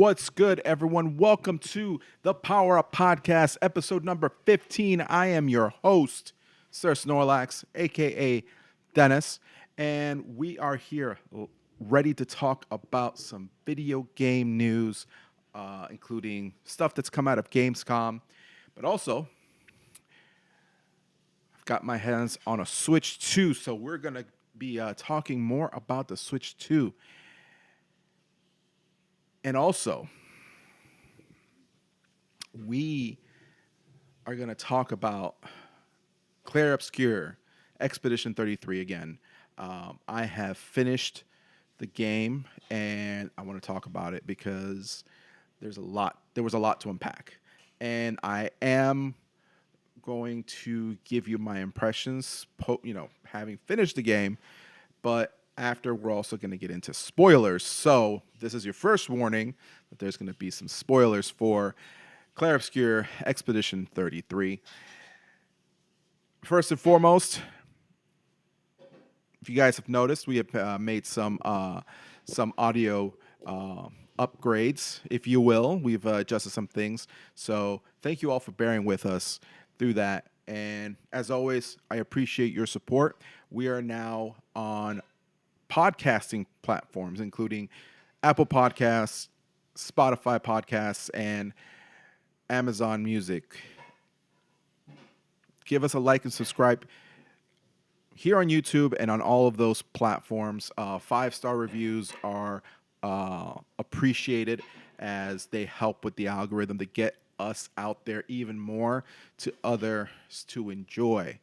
What's good, everyone? Welcome to the PWR-Up podcast, episode number 15. I am your host, Sir Snorlax, aka Dennis, and we are here ready to talk about some video game news, including stuff that's come out of Gamescom, but also I've got my hands on a Switch 2, so we're going to be talking more about the Switch 2. And also, we are going to talk about Clair Obscur, Expedition 33 again. I have finished the game, and I want to talk about it because there was a lot to unpack. And I am going to give you my impressions, having finished the game, but after, we're also going to get into spoilers. So this is your first warning that there's going to be some spoilers for Clair Obscur Expedition 33. First and foremost, if you guys have noticed, we have made some audio upgrades, if you will. We've adjusted some things. So thank you all for bearing with us through that. And as always, I appreciate your support. We are now on podcasting platforms, including Apple Podcasts, Spotify Podcasts, and Amazon Music. Give us a like and subscribe here on YouTube and on all of those platforms. 5-star reviews are appreciated as they help with the algorithm to get us out there even more to others to enjoy.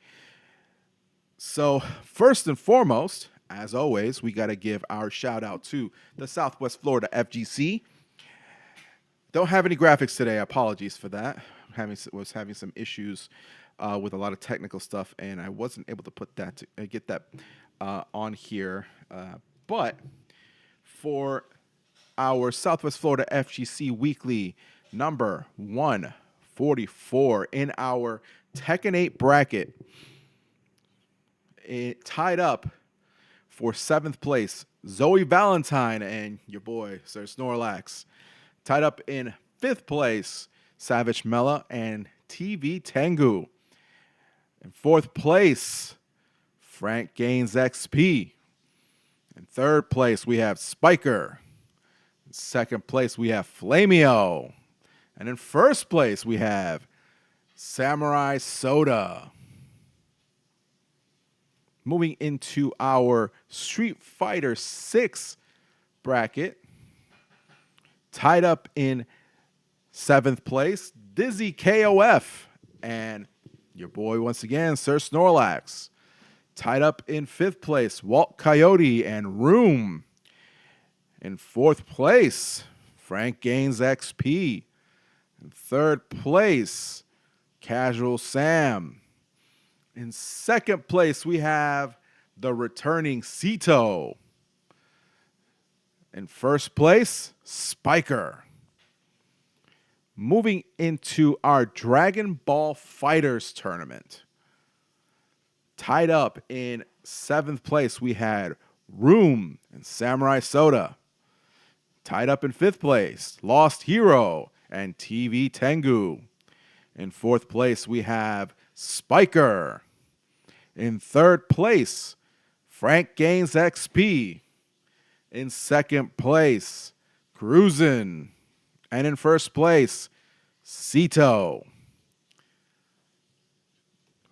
So first and foremost, as always, we got to give our shout out to the Southwest Florida FGC. Don't have any graphics today. Apologies for that. Was having some issues with a lot of technical stuff, and I wasn't able to get that on here. But for our Southwest Florida FGC Weekly number 144 in our Tekken 8 bracket, it tied up for 7th place, Zoe Valentine and your boy, Sir Snorlax. Tied up in 5th place, Savage Mela and TVTengu. In 4th place, Frank Gaines XP. In 3rd place, we have Spiker. In 2nd place, we have Flamio. And in 1st place, we have Samurai Soda. Moving into our Street Fighter 6 bracket, tied up in 7th place, Dizzy KOF, and your boy once again, Sir Snorlax. Tied up in 5th place, Walt Coyote and Room. In 4th place, Frank Gaines XP. In 3rd place, Casual Sam. In 2nd place, we have the returning Cito. In 1st place, Spiker. Moving into our Dragon Ball Fighters tournament. Tied up in 7th place, we had Room and Samurai Soda. Tied up in 5th place, Lost Hero and TVTengu. In 4th place, we have Spiker. In 3rd place, Frank Gaines XP. In 2nd place, Cruisin'. And in 1st place, Cito.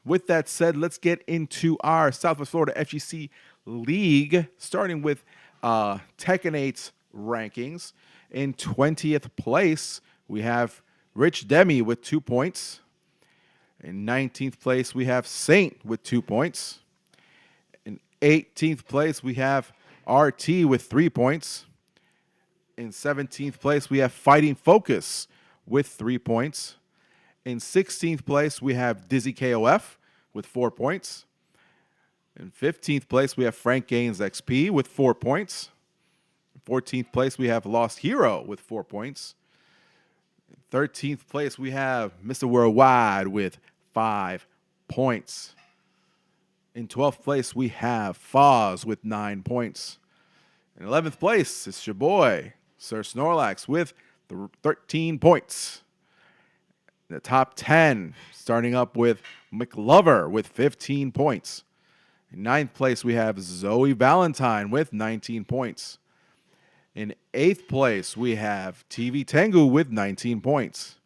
With that said, let's get into our Southwest Florida FGC League, starting with Tekken 8's rankings. In 20th place, we have Rich Demi with 2 points. In 19th place, we have Saint with 2 points. In 18th place, we have RT with 3 points. In 17th place, we have Fighting Focus with 3 points. In 16th place, we have Dizzy KOF with 4 points. In 15th place, we have Frank Gaines XP with 4 points. In 14th place, we have Lost Hero with 4 points. In 13th place, we have Mr. Worldwide with 5 points. In 12th place, we have Foz with 9 points. In 11th place, it's your boy, Sir Snorlax, with 13 points. In the top 10, starting up with McLover with 15 points. In ninth place, we have Zoe Valentine with 19 points. In eighth place, we have TVTengu with 19 points.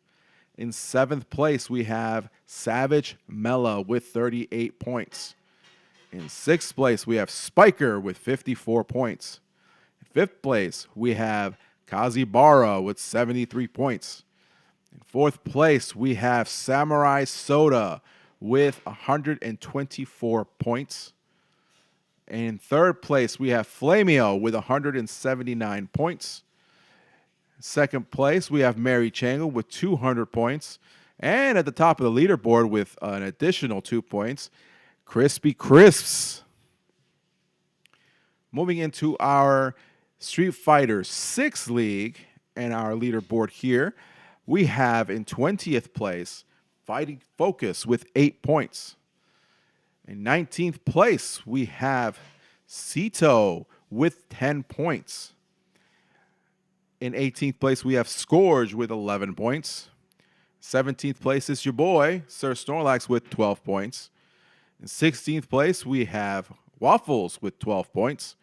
In seventh place, we have Savage Mella with 38 points. In sixth place, we have Spiker with 54 points. In fifth place, we have Kazibara with 73 points. In fourth place, we have Samurai Soda with 124 points. In third place, we have Flamio with 179 points. Second place, we have Mary Changle with 200 points. And at the top of the leaderboard with an additional 2 points, Crispy Crisps. Moving into our Street Fighter 6 League and our leaderboard here, we have in 20th place, Fighting Focus with 8 points. In 19th place, we have Sito with 10 points. In 18th place, we have Scourge with 11 points. 17th place is your boy, Sir Snorlax, with 12 points. In 16th place, we have Waffles with 12 points.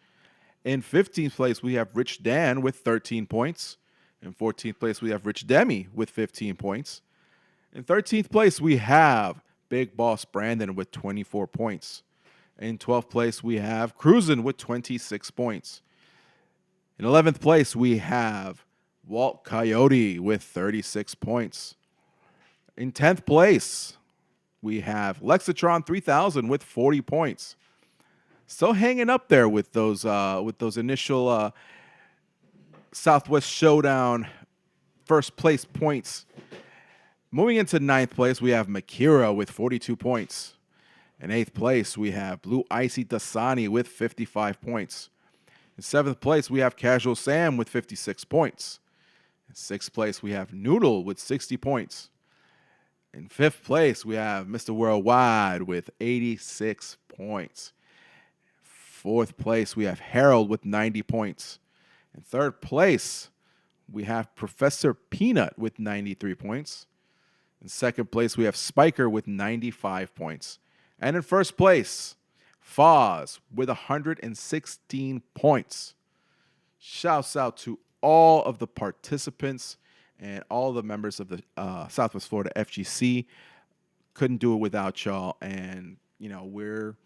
In 15th place, we have Rich Dan with 13 points. In 14th place, we have Rich Demi with 15 points. In 13th place, we have Big Boss Brandon with 24 points. In 12th place, we have Cruisin' with 26 points. In 11th place, we have Walt Coyote with 36 points. In 10th place, we have Lexatron 3000 with 40 points. Still hanging up there with those initial Southwest Showdown first place points. Moving into 9th place, we have Makira with 42 points. In 8th place, we have Blue Icy Dasani with 55 points. In 7th place, we have Casual Sam with 56 points. In 6th place, we have Noodle with 60 points. In 5th place, we have Mr. Worldwide with 86 points. 4th place, we have Harold with 90 points. In 3rd place, we have Professor Peanut with 93 points. In 2nd place, we have Spiker with 95 points. And in 1st place, Foz with 116 points. Shouts out to all of the participants and all the members of the Southwest Florida FGC. Couldn't do it without y'all. And, you know, we're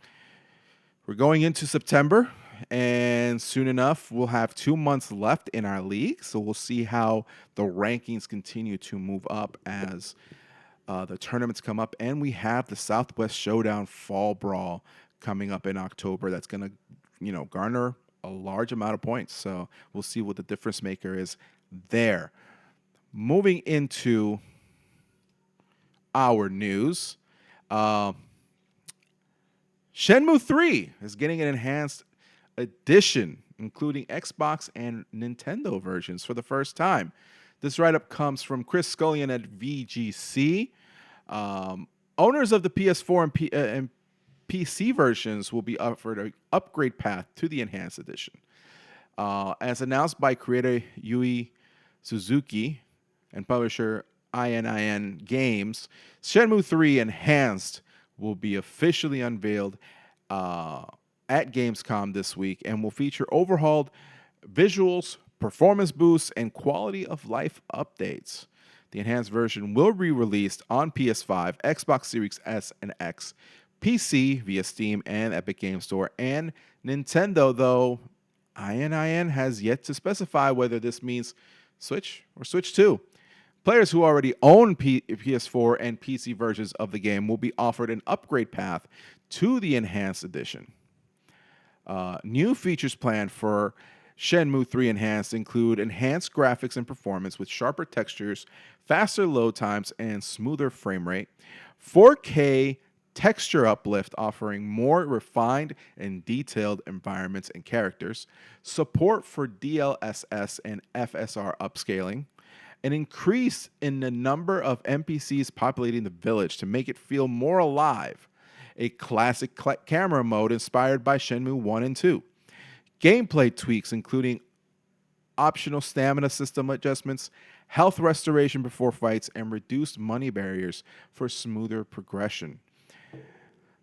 going into September, and soon enough, we'll have 2 months left in our league. So we'll see how the rankings continue to move up as the tournaments come up. And we have the Southwest Showdown Fall Brawl coming up in October. That's going to, you know, garner a large amount of points. So we'll see what the difference maker is there. Moving into our news, Shenmue 3 is getting an enhanced edition, including Xbox and Nintendo versions for the first time. This write-up comes from Chris Scullion at VGC. Owners of the PS4 and PC versions will be offered an upgrade path to the enhanced edition. As announced by creator Yui Suzuki and publisher ININ Games, Shenmue 3 Enhanced will be officially unveiled at Gamescom this week and will feature overhauled visuals, performance boosts, and quality of life updates. The enhanced version will be released on PS5, Xbox Series S and X, PC via Steam and Epic Game Store, and Nintendo, though ININ has yet to specify whether this means Switch or Switch 2. Players who already own PS4 and PC versions of the game will be offered an upgrade path to the Enhanced Edition. New features planned for Shenmue 3 Enhanced include enhanced graphics and performance with sharper textures, faster load times, and smoother frame rate. 4K texture uplift offering more refined and detailed environments and characters. Support for DLSS and FSR upscaling. An increase in the number of NPCs populating the village to make it feel more alive. A classic camera mode inspired by Shenmue 1 and 2. Gameplay tweaks, including optional stamina system adjustments, health restoration before fights, and reduced money barriers for smoother progression.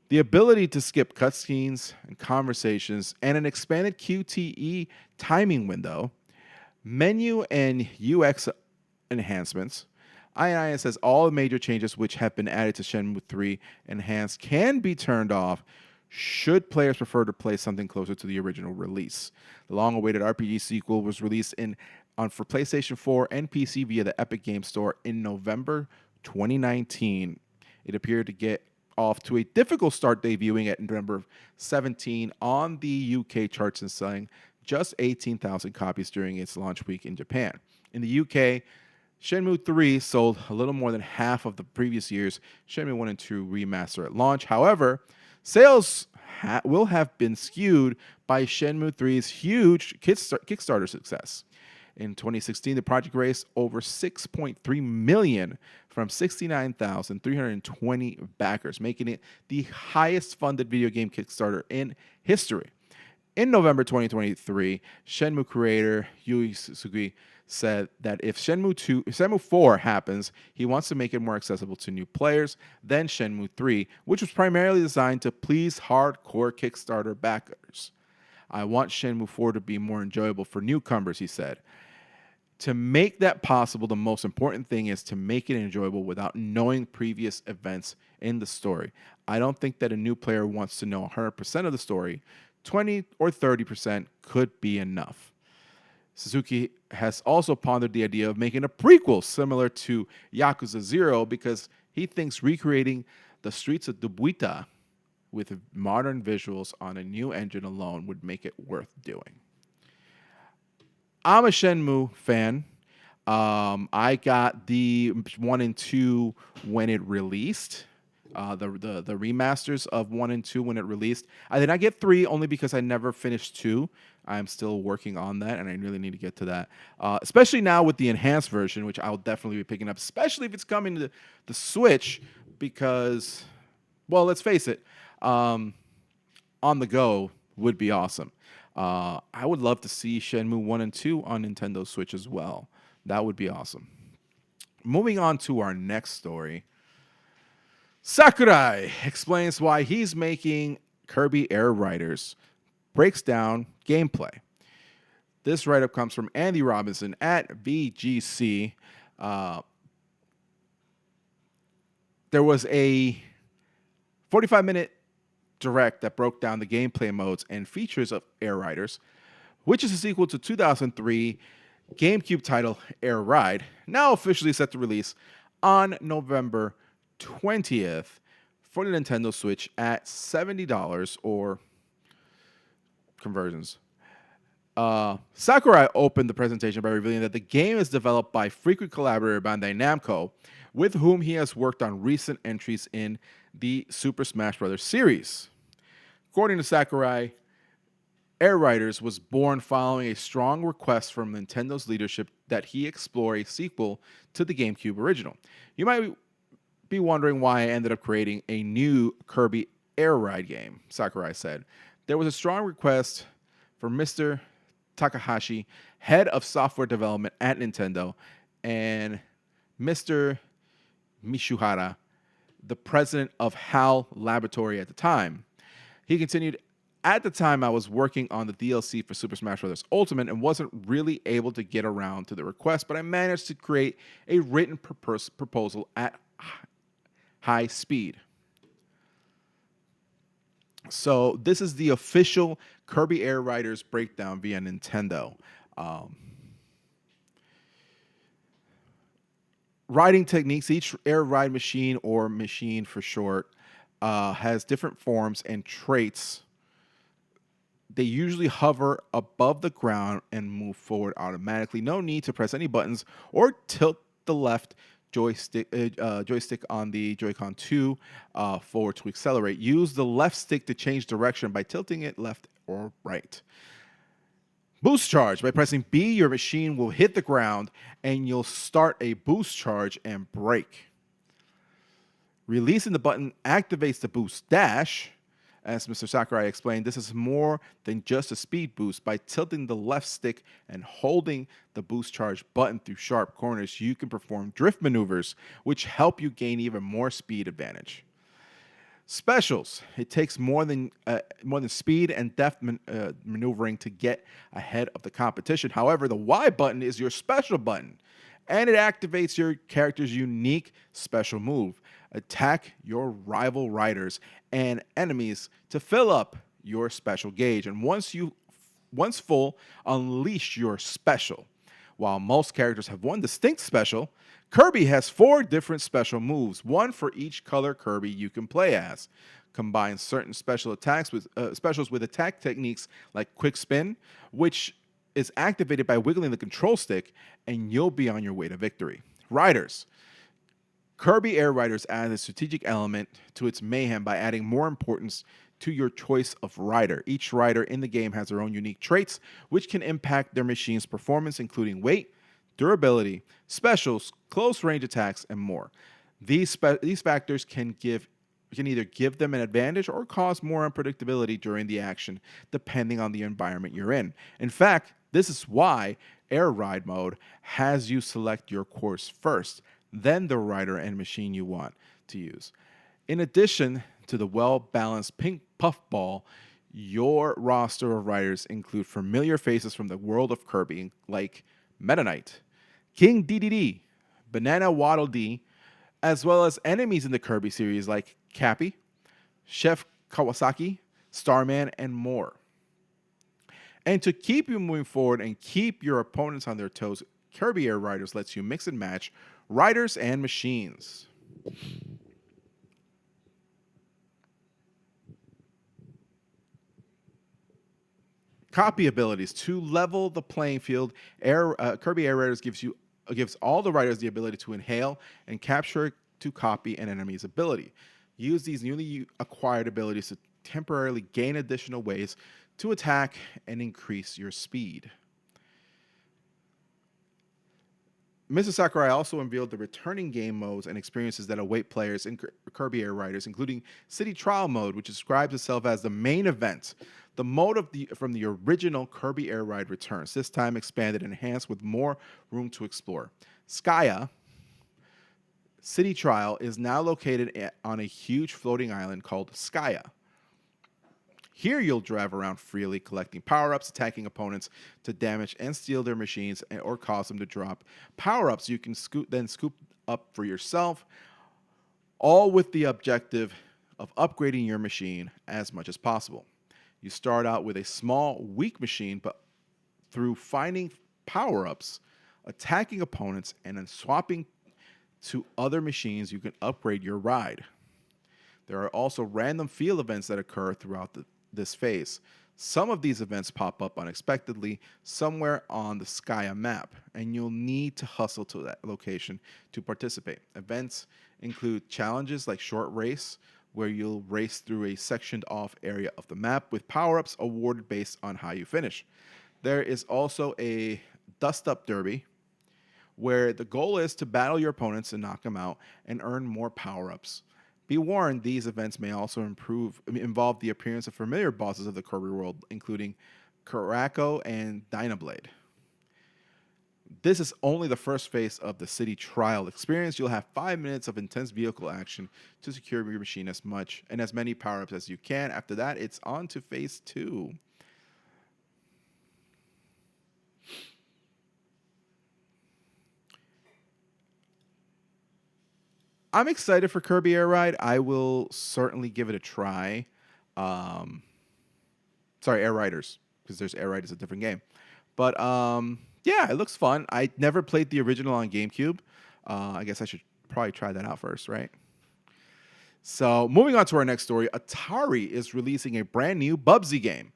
The ability to skip cutscenes and conversations, and an expanded QTE timing window, menu and UX enhancements. INI says all major changes which have been added to Shenmue 3 Enhanced can be turned off should players prefer to play something closer to the original release. The long-awaited RPG sequel was released for PlayStation 4 and PC via the Epic Games Store in November 2019. It appeared to get off to a difficult start, debuting at November 17 on the UK charts and selling just 18,000 copies during its launch week in Japan. In the UK, Shenmue 3 sold a little more than half of the previous year's Shenmue 1 and 2 remaster at launch. However, sales will have been skewed by Shenmue 3's huge Kickstarter success. In 2016, the project raised over $6.3 million from 69,320 backers, making it the highest funded video game Kickstarter in history. In November 2023, Shenmue creator Yui Suzuki said that if Shenmue 4 happens, he wants to make it more accessible to new players than Shenmue 3, which was primarily designed to please hardcore Kickstarter backers. I want Shenmue 4 to be more enjoyable for newcomers, he said. To make that possible, the most important thing is to make it enjoyable without knowing previous events in the story. I don't think that a new player wants to know 100% of the story. 20 or 30% could be enough. Suzuki has also pondered the idea of making a prequel similar to Yakuza 0 because he thinks recreating the streets of Dobuita with modern visuals on a new engine alone would make it worth doing. I'm a Shenmue fan. I got the 1 and 2 when it released. The remasters of 1 and 2 when it released. I did not get 3 only because I never finished 2. I'm still working on that, and I really need to get to that. Especially now with the enhanced version, which I'll definitely be picking up, especially if it's coming to the Switch, because, well, let's face it, on the go would be awesome. I would love to see Shenmue 1 and 2 on Nintendo Switch as well. That would be awesome. Moving on to our next story. Sakurai explains why he's making Kirby Air Riders, breaks down gameplay. This write-up comes from Andy Robinson at VGC. There was a 45-minute direct that broke down the gameplay modes and features of Air Riders, which is a sequel to 2003 GameCube title Air Ride, now officially set to release on November 20th for the Nintendo Switch at $70 or conversions. Sakurai opened the presentation by revealing that the game is developed by frequent collaborator Bandai Namco, with whom he has worked on recent entries in the Super Smash Bros. Series. According to Sakurai, Air Riders was born following a strong request from Nintendo's leadership that he explore a sequel to the GameCube original. You might be wondering why I ended up creating a new Kirby Air Ride game, Sakurai said. There was a strong request for Mr. Takahashi, head of software development at Nintendo, and Mr. Mishuhara, the president of HAL Laboratory at the time. He continued, at the time I was working on the DLC for Super Smash Bros. Ultimate and wasn't really able to get around to the request, but I managed to create a written proposal at high speed. So this is the official Kirby Air Riders breakdown via Nintendo. Riding techniques, each air ride machine, or machine for short, has different forms and traits. They usually hover above the ground and move forward automatically. No need to press any buttons or tilt the left joystick on the Joy-Con 2 forward to accelerate. Use the left stick to change direction by tilting it left or right. Boost charge. By pressing B, your machine will hit the ground and you'll start a boost charge and brake. Releasing the button activates the boost dash. As Mr. Sakurai explained, this is more than just a speed boost. By tilting the left stick and holding the boost charge button through sharp corners, you can perform drift maneuvers, which help you gain even more speed advantage. Specials. It takes more than speed and depth maneuvering to get ahead of the competition. However, the Y button is your special button, and it activates your character's unique special move. Attack your rival riders and enemies to fill up your special gauge, and once full, unleash your special. While most characters have one distinct special, Kirby has 4 different special moves, one for each color Kirby you can play as. Combine certain specials with attack techniques like quick spin, which is activated by wiggling the control stick, and you'll be on your way to victory. Riders. Kirby Air Riders add a strategic element to its mayhem by adding more importance to your choice of rider. Each rider in the game has their own unique traits, which can impact their machine's performance, including weight, durability, specials, close range attacks, and more. These factors can either give them an advantage or cause more unpredictability during the action, depending on the environment you're in. In fact, this is why Air Ride mode has you select your course first, then the rider and machine you want to use. In addition to the well-balanced pink puffball, your roster of riders include familiar faces from the world of Kirby, like Meta Knight, King DDD, Banana Waddle Dee, as well as enemies in the Kirby series like Cappy, Chef Kawasaki, Starman, and more. And to keep you moving forward and keep your opponents on their toes, Kirby Air Riders lets you mix and match riders and machines. Copy abilities. To level the playing field, Kirby Air Raiders gives all the riders the ability to inhale and capture to copy an enemy's ability. Use these newly acquired abilities to temporarily gain additional ways to attack and increase your speed. Mr. Sakurai also unveiled the returning game modes and experiences that await players in Kirby Air Riders, including City Trial Mode, which describes itself as the main event. The mode from the original Kirby Air Ride returns, this time expanded and enhanced with more room to explore. Skya City Trial is now located on a huge floating island called Skya. Here you'll drive around freely, collecting power-ups, attacking opponents to damage and steal their machines or cause them to drop power-ups you can scoop up for yourself, all with the objective of upgrading your machine as much as possible. You start out with a small, weak machine, but through finding power-ups, attacking opponents, and then swapping to other machines, you can upgrade your ride. There are also random field events that occur throughout this phase. Some of these events pop up unexpectedly somewhere on the Skya map, and you'll need to hustle to that location to participate. Events include challenges like Short Race, where you'll race through a sectioned off area of the map with power-ups awarded based on how you finish. There is also a Dust Up Derby, where the goal is to battle your opponents and knock them out and earn more power-ups. Be warned, these events may also involve the appearance of familiar bosses of the Kirby world, including Karako and Dynablade. This is only the first phase of the city trial experience. You'll have 5 minutes of intense vehicle action to secure your machine as many power-ups as you can. After that, it's on to phase 2. I'm excited for Kirby Air Ride. I will certainly give it a try. Air Riders, because there's Air Ride is a different game. But yeah, it looks fun. I never played the original on GameCube. I guess I should probably try that out first, right? So moving on to our next story, Atari is releasing a brand new Bubsy game.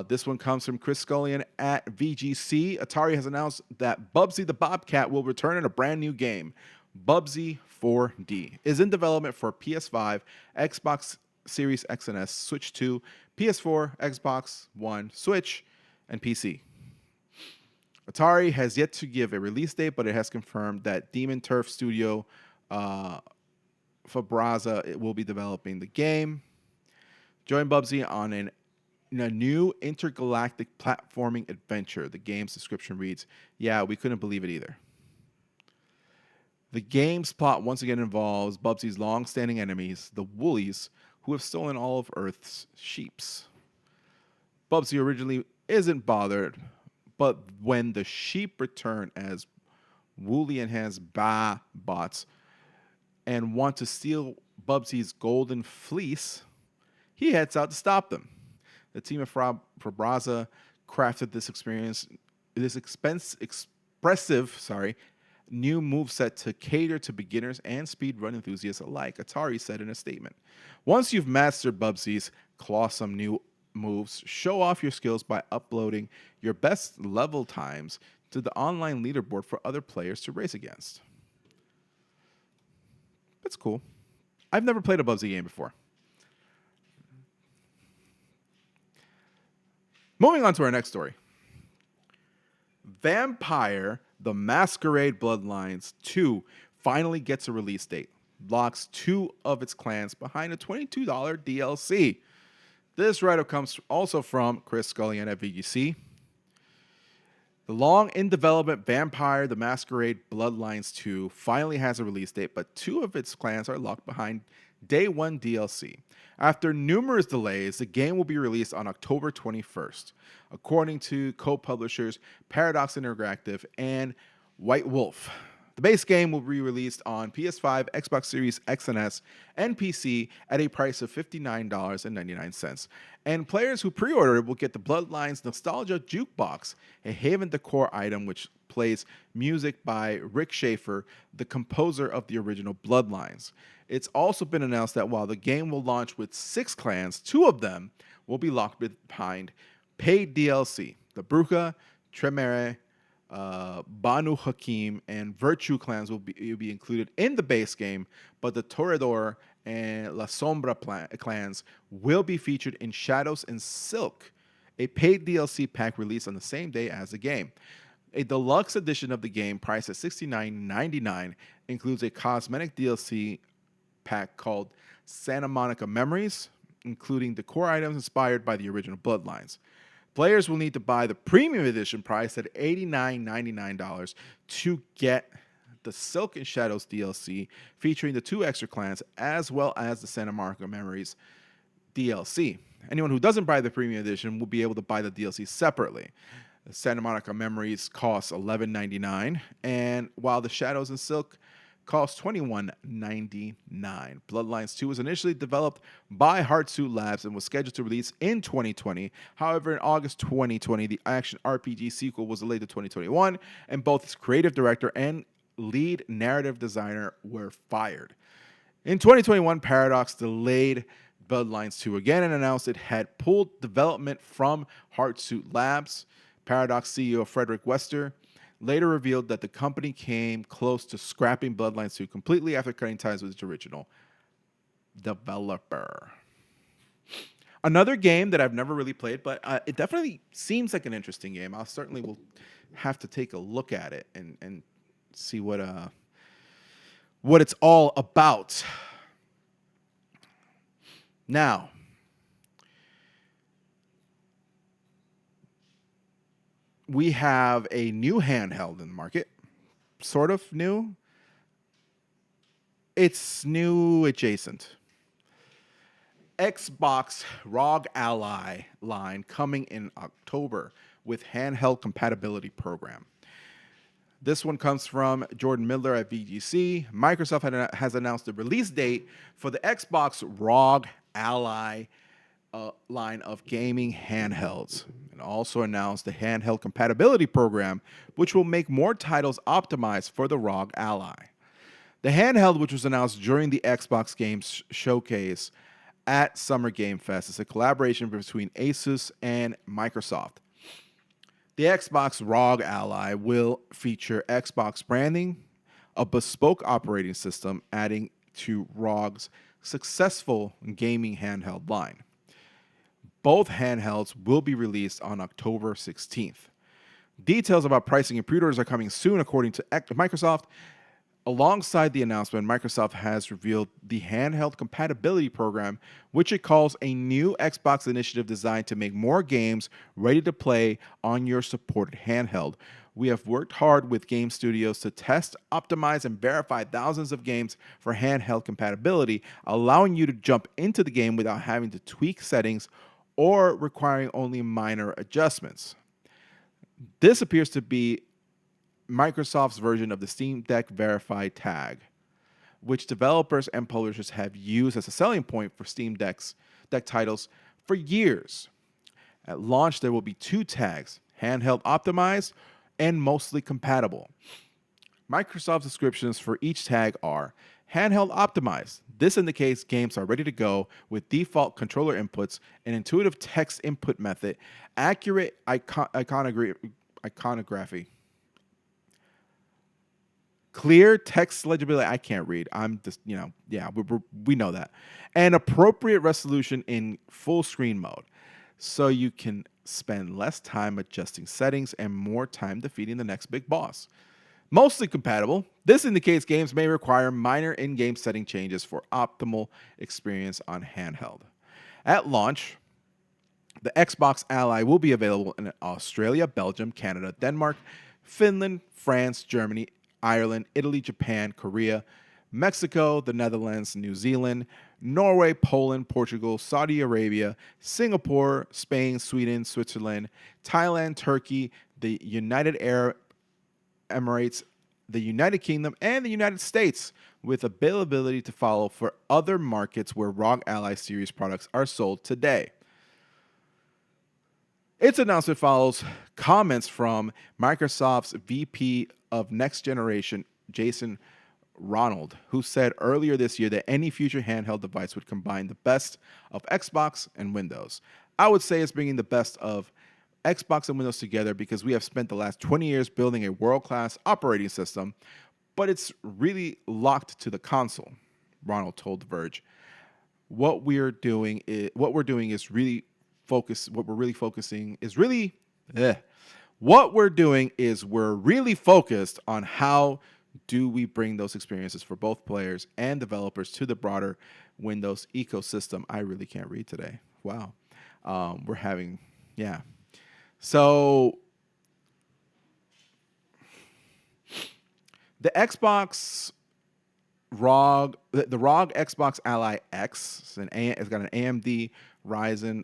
This one comes from Chris Scullion at VGC. Atari has announced that Bubsy the Bobcat will return in a brand new game. Bubsy 4D is in development for PS5, Xbox Series X and S, Switch 2, PS4, Xbox One, Switch, and PC. Atari has yet to give a release date, but it has confirmed that Demon Turf Studio Fabraza will be developing the game. Join Bubsy on in a new intergalactic platforming adventure. The game's description reads, "Yeah, we couldn't believe it either." The game's plot once again involves Bubsy's long-standing enemies, the Woolies, who have stolen all of Earth's sheeps. Bubsy originally isn't bothered, but when the sheep return as Wooly enhanced bots and want to steal Bubsy's golden fleece, he heads out to stop them. The team of Frabraza crafted this expressive new moveset to cater to beginners and speedrun enthusiasts alike, Atari said in a statement. Once you've mastered Bubsy's clawsome new moves, show off your skills by uploading your best level times to the online leaderboard for other players to race against. That's cool. I've never played a Bubsy game before. Moving on to our next story. Vampire: The Masquerade Bloodlines 2 finally gets a release date. Locks 2 of its clans behind a $22 DLC. This write-up comes also from Chris Scullion at VGC. The long in development Vampire: The Masquerade Bloodlines 2 finally has a release date, but 2 of its clans are locked behind Day 1 DLC. After numerous delays, the game will be released on October 21st, according to co-publishers Paradox Interactive and White Wolf. The base game will be released on PS5, Xbox Series X and S, and PC at a price of $59.99. And players who pre-order it will get the Bloodlines Nostalgia Jukebox, a Haven Decor item which plays music by Rick Schaefer, the composer of the original Bloodlines. It's also been announced that while the game will launch with 6 clans, 2 of them will be locked behind paid DLC. The Bruja, Tremere, Banu Hakim, and Virtue clans will be included in the base game, but the Toreador and La Sombra clans will be featured in Shadows and Silk, a paid DLC pack released on the same day as the game. A deluxe edition of the game, priced at $69.99, includes a cosmetic DLC pack called Santa Monica Memories, including decor items inspired by the original Bloodlines. Players will need to buy the premium edition priced at $89.99 to get the Silk and Shadows DLC featuring the 2 extra clans as well as the Santa Monica Memories DLC. Anyone who doesn't buy the premium edition will be able to buy the DLC separately. The Santa Monica Memories costs $11.99, and while the Shadows and Silk costs $21.99. Bloodlines 2 was initially developed by Heartsuit Labs and was scheduled to release in 2020. However, in August 2020, the action RPG sequel was delayed to 2021, and both its creative director and lead narrative designer were fired. In 2021, Paradox delayed Bloodlines 2 again and announced it had pulled development from Heartsuit Labs. Paradox CEO Frederick Wester later revealed that the company came close to scrapping Bloodlines 2 completely after cutting ties with its original developer. Another game that I've never really played, but it definitely seems like an interesting game. I certainly will have to take a look at it and see what it's all about. Now, we have a new handheld in the market. Sort of new. It's new adjacent. Xbox ROG Ally line coming in October with handheld compatibility program. This one comes from Jordan Miller at VGC. Microsoft has announced the release date for the Xbox ROG Ally line of gaming handhelds, and also announced the handheld compatibility program, which will make more titles optimized for the ROG Ally. The handheld, which was announced during the Xbox Games Showcase at Summer Game Fest, is a collaboration between Asus and Microsoft. The Xbox ROG Ally will feature Xbox branding, a bespoke operating system, adding to ROG's successful gaming handheld line. Both handhelds will be released on October 16th. Details about pricing and pre-orders are coming soon, according to Microsoft, Alongside the announcement, Microsoft has revealed the handheld compatibility program, which it calls a new Xbox initiative designed to make more games ready to play on your supported handheld. We have worked hard with game studios to test, optimize, and verify thousands of games for handheld compatibility, allowing you to jump into the game without having to tweak settings or requiring only minor adjustments. This appears to be Microsoft's version of the Steam Deck verified tag, which developers and publishers have used as a selling point for Steam Deck titles for years. At launch, there will be two tags, handheld optimized and mostly compatible. Microsoft's descriptions for each tag are handheld optimized. This indicates games are ready to go with default controller inputs, an intuitive text input method, accurate iconography, clear text legibility. I can't read. I'm just, we know that. And appropriate resolution in full screen mode. So you can spend less time adjusting settings and more time defeating the next big boss. Mostly compatible. This indicates games may require minor in-game setting changes for optimal experience on handheld. At launch, the Xbox Ally will be available in Australia, Belgium, Canada, Denmark, Finland, France, Germany, Ireland, Italy, Japan, Korea, Mexico, the Netherlands, New Zealand, Norway, Poland, Portugal, Saudi Arabia, Singapore, Spain, Sweden, Switzerland, Thailand, Turkey, the United Arab Emirates, the United Kingdom, and the United States, with availability to follow for other markets where ROG Ally series products are sold today. Its announcement follows comments from Microsoft's VP of Next Generation, Jason Ronald, who said earlier this year that any future handheld device would combine the best of Xbox and Windows. I would say it's bringing the best of Xbox and Windows together because we have spent the last 20 years building a world-class operating system, but it's really locked to the console, Ronald told The Verge. What we're doing is really focusing on how do we bring those experiences for both players and developers to the broader Windows ecosystem. I really can't read today. Wow. So the Xbox ROG, the ROG Xbox Ally X, it's got an AMD Ryzen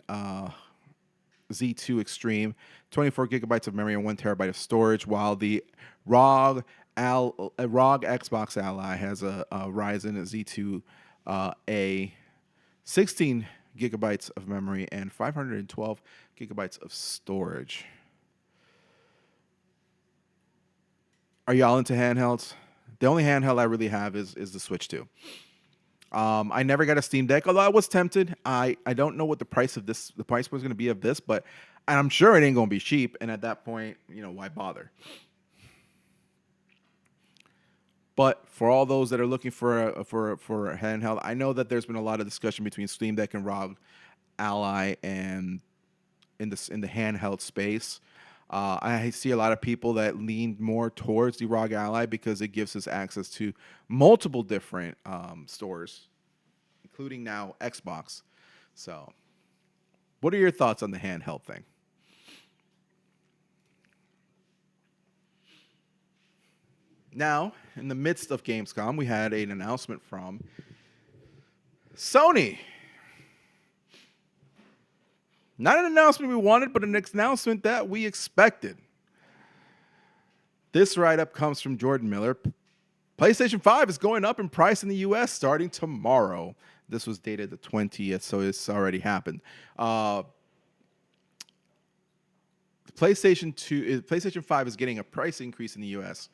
Z2 Extreme, 24 gigabytes of memory and 1 terabyte of storage, while the ROG Xbox Ally has a Ryzen Z2 A, 16 gigabytes of memory and 512 gigabytes of storage. Are y'all into handhelds? The only handheld I really have is the Switch 2. I never got a Steam Deck, although I was tempted. I don't know what the price was going to be of this, but I'm sure it ain't going to be cheap. And at that point, why bother? But for all those that are looking for a handheld, I know that there's been a lot of discussion between Steam Deck and ROG Ally and in the handheld space. I see a lot of people that lean more towards the ROG Ally because it gives us access to multiple different stores, including now Xbox. So, what are your thoughts on the handheld thing? Now, in the midst of Gamescom, we had an announcement from Sony. Not an announcement we wanted, but an announcement that we expected. This write-up comes from Jordan Miller. PlayStation 5 is going up in price in the U.S. starting tomorrow. This was dated the 20th, so it's already happened. PlayStation 5 is getting a price increase in the U.S.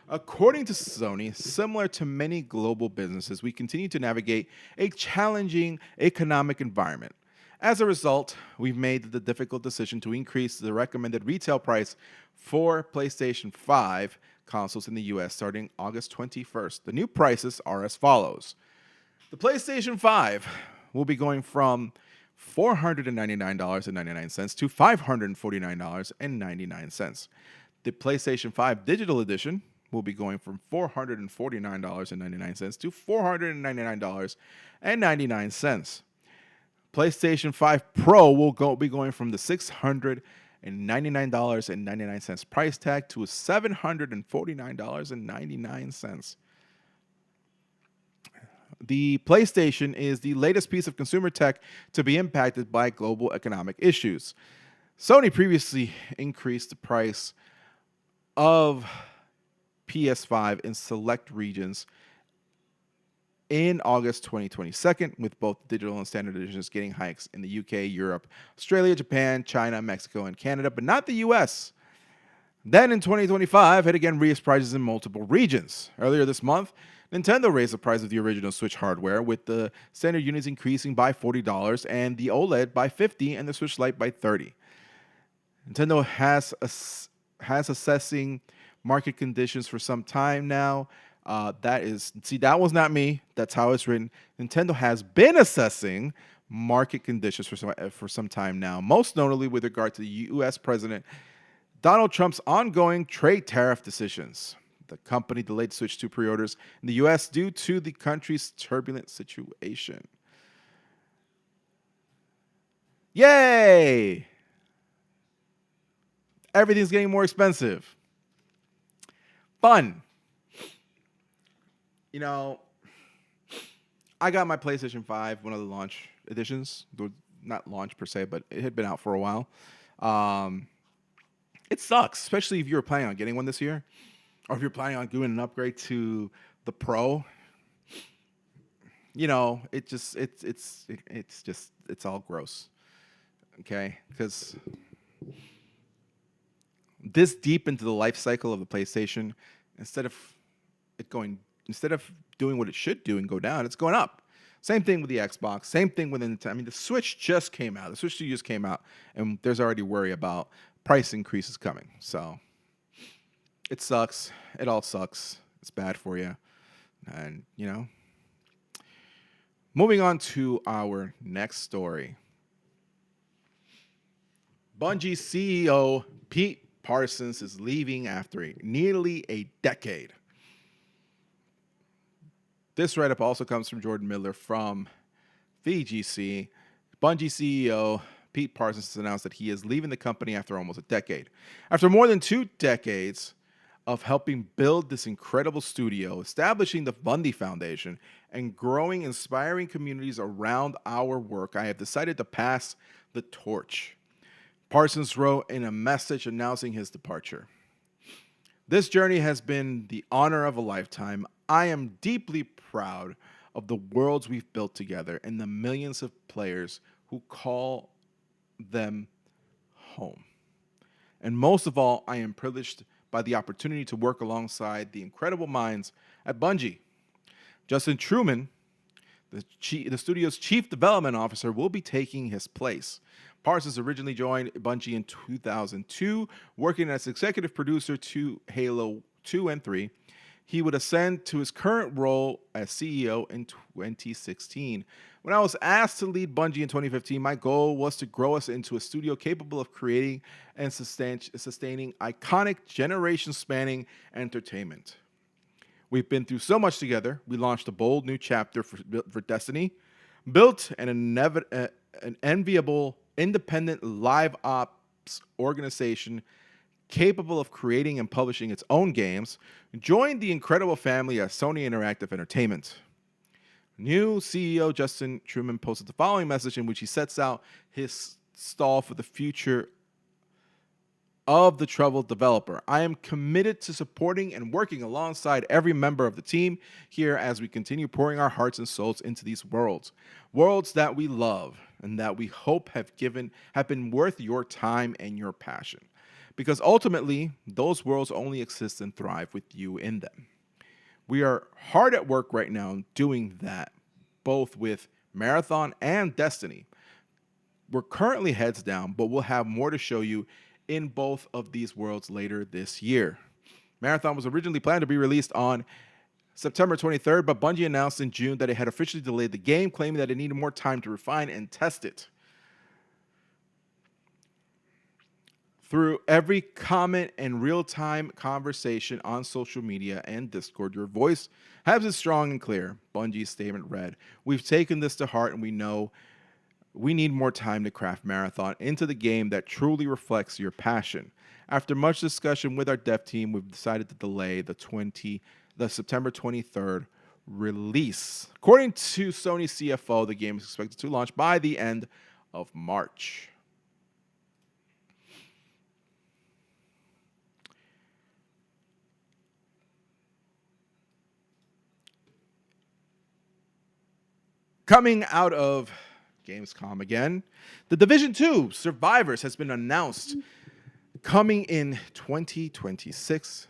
According to Sony, similar to many global businesses, we continue to navigate a challenging economic environment. As a result, we've made the difficult decision to increase the recommended retail price for PlayStation 5 consoles in the US starting August 21st. The new prices are as follows. The PlayStation 5 will be going from $499.99 to $549.99. The PlayStation 5 Digital Edition will be going from $449.99 to $499.99. PlayStation 5 Pro will be going from the $699.99 price tag to $749.99. The PlayStation is the latest piece of consumer tech to be impacted by global economic issues. Sony previously increased the price of PS5 in select regions in August 2022, with both digital and standard editions getting hikes in the UK, Europe, Australia, Japan, China, Mexico, and Canada, but not the US. Then in 2025, it again raised prices in multiple regions. Earlier this month, Nintendo raised the price of the original Switch hardware, with the standard units increasing by $40 and the OLED by $50 and the Switch Lite by $30. Nintendo has assessing market conditions for some time now. That was not me. That's how it's written. Nintendo has been assessing market conditions for some time now, most notably with regard to the U.S. President Donald Trump's ongoing trade tariff decisions. The company delayed Switch 2 pre-orders in the U.S. due to the country's turbulent situation. Yay! Everything's getting more expensive. Fun. You know, I got my PlayStation 5, one of the launch editions. Not launch per se, but it had been out for a while. It sucks, especially if you were planning on getting one this year, or if you're planning on doing an upgrade to the Pro. You know, it's all gross. Okay, because this deep into the life cycle of the PlayStation, instead of doing what it should do and go down, it's going up. Same thing with the Xbox. Same thing with Nintendo. I mean, the Switch just came out. The Switch 2 just came out, and there's already worry about price increases coming. So it sucks. It all sucks. It's bad for you. And, you know, moving on to our next story. Bungie CEO Pete Parsons is leaving after nearly a decade. This write-up also comes from Jordan Miller from VGC. Bungie CEO Pete Parsons has announced that he is leaving the company after almost a decade. After more than 2 decades of helping build this incredible studio, establishing the Bungie Foundation, and growing inspiring communities around our work, I have decided to pass the torch. Parsons wrote in a message announcing his departure. This journey has been the honor of a lifetime. I am deeply proud of the worlds we've built together and the millions of players who call them home. And most of all, I am privileged by the opportunity to work alongside the incredible minds at Bungie. Justin Truman, the studio's chief development officer, will be taking his place. Parsons originally joined Bungie in 2002, working as executive producer to Halo 2 and 3. He would ascend to his current role as CEO in 2016. When I was asked to lead Bungie in 2015, my goal was to grow us into a studio capable of creating and sustaining iconic, generation-spanning entertainment. We've been through so much together. We launched a bold new chapter for Destiny, built an enviable, independent live ops organization capable of creating and publishing its own games, joined the incredible family at Sony Interactive Entertainment. New CEO Justin Truman posted the following message in which he sets out his stall for the future of the troubled developer. I am committed to supporting and working alongside every member of the team here as we continue pouring our hearts and souls into these worlds that we love and that we hope have been worth your time and your passion. Because ultimately, those worlds only exist and thrive with you in them. We are hard at work right now doing that, both with Marathon and Destiny. We're currently heads down, but we'll have more to show you in both of these worlds later this year. Marathon was originally planned to be released on September 23rd, but Bungie announced in June that it had officially delayed the game, claiming that it needed more time to refine and test it. Through every comment and real-time conversation on social media and Discord, your voice has been strong and clear. Bungie's statement read, "We've taken this to heart and we know we need more time to craft Marathon into the game that truly reflects your passion. After much discussion with our dev team, we've decided to delay the September 23rd release. According to Sony CFO, the game is expected to launch by the end of March." Coming out of Gamescom again, The Division 2 Survivors has been announced coming in 2026.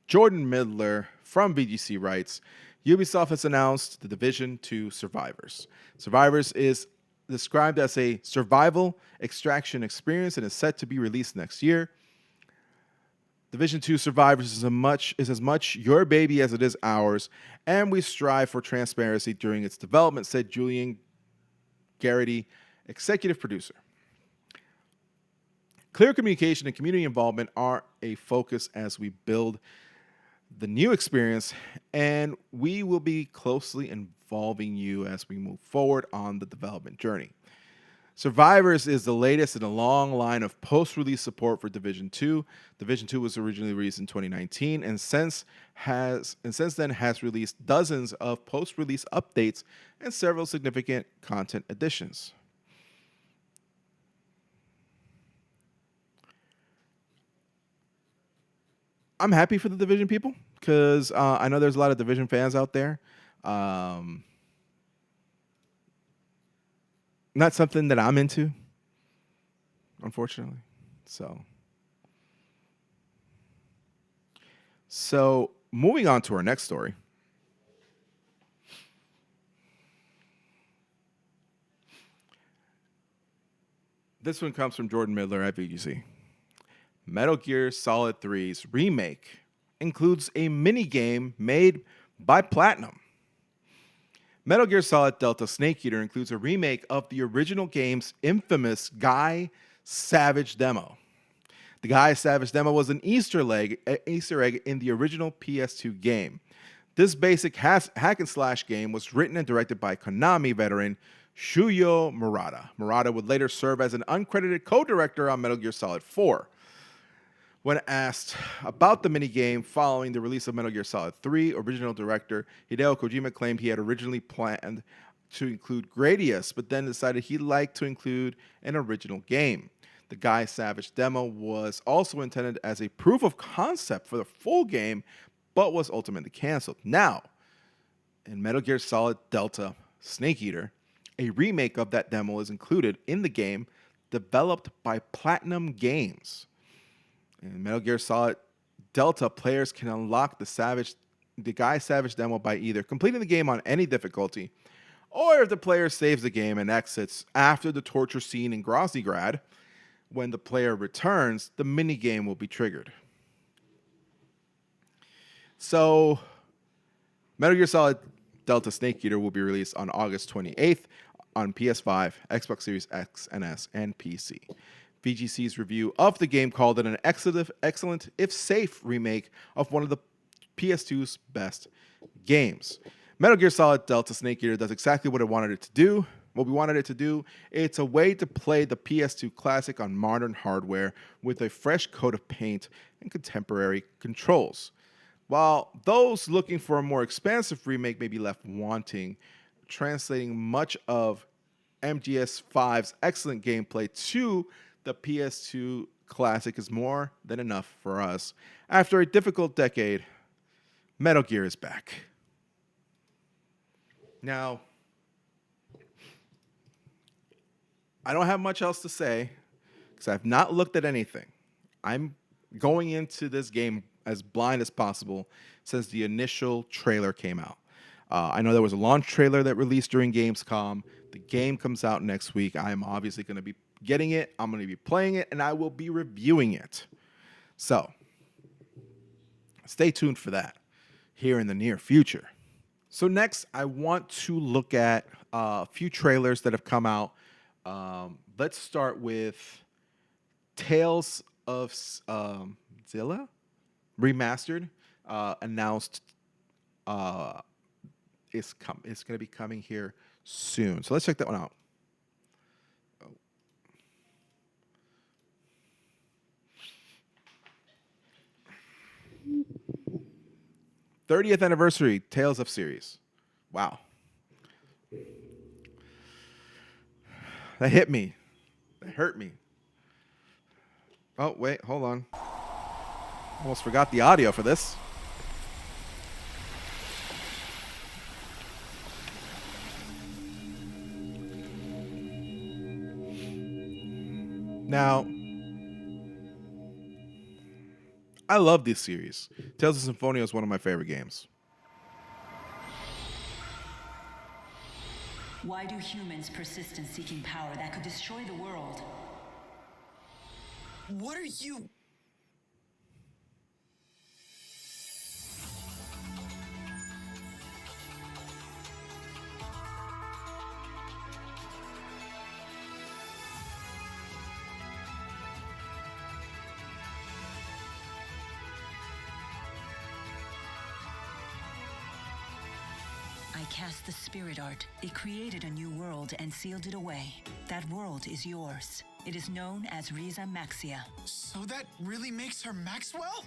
Jordan Midler from VGC writes, Ubisoft has announced The Division 2 Survivors. Survivors is described as a survival extraction experience and is set to be released next year. Division 2 Survivors is as much your baby as it is ours, and we strive for transparency during its development, said Julian Garrity, executive producer. Clear communication and community involvement are a focus as we build the new experience, and we will be closely involving you as we move forward on the development journey. Survivors is the latest in a long line of post-release support for Division 2. Division 2 was originally released in 2019 and since then has released dozens of post-release updates and several significant content additions. I'm happy for the Division people because I know there's a lot of Division fans out there. Not something that I'm into, unfortunately. So moving on to our next story. This one comes from Jordan Midler at VGC. Metal Gear Solid 3's remake includes a mini-game made by Platinum. Metal Gear Solid Delta Snake Eater includes a remake of the original game's infamous Guy Savage demo. The Guy Savage demo was an Easter egg in the original PS2 game. This basic hack and slash game was written and directed by Konami veteran Shuyo Murata. Murata would later serve as an uncredited co-director on Metal Gear Solid 4. When asked about the minigame following the release of Metal Gear Solid 3, original director Hideo Kojima claimed he had originally planned to include Gradius, but then decided he'd like to include an original game. The Guy Savage demo was also intended as a proof of concept for the full game, but was ultimately canceled. Now, in Metal Gear Solid Delta Snake Eater, a remake of that demo is included in the game, developed by Platinum Games. In Metal Gear Solid Delta, players can unlock the Guy Savage demo by either completing the game on any difficulty, or if the player saves the game and exits after the torture scene in Groznygrad, when the player returns, the minigame will be triggered. So, Metal Gear Solid Delta Snake Eater will be released on August 28th on PS5, Xbox Series X and S, and PC. VGC's review of the game called it an excellent, if safe, remake of one of the PS2's best games. Metal Gear Solid Delta Snake Eater does exactly what it wanted it to do. What we wanted it to do. It's a way to play the PS2 classic on modern hardware with a fresh coat of paint and contemporary controls. While those looking for a more expansive remake may be left wanting, translating much of MGS5's excellent gameplay to the PS2 classic is more than enough for us. After a difficult decade, Metal Gear is back. Now, I don't have much else to say because I've not looked at anything. I'm going into this game as blind as possible since the initial trailer came out. I know there was a launch trailer that released during Gamescom. The game comes out next week. I am obviously going to be getting it. I'm going to be playing it, and I will be reviewing it. So, stay tuned for that here in the near future. So next, I want to look at a few trailers that have come out let's start with Tales of Zilla remastered. Announced it's going to be coming here soon. So let's check that one out. 30th anniversary Tales of series. Wow. That hit me. That hurt me. Oh, wait, hold on. Almost forgot the audio for this. Now, I love this series. Tales of Symphonia is one of my favorite games. Why do humans persist in seeking power that could destroy the world? What are you... I cast the spirit art. It created a new world and sealed it away. That world is yours. It is known as Riza Maxia. So that really makes her Maxwell?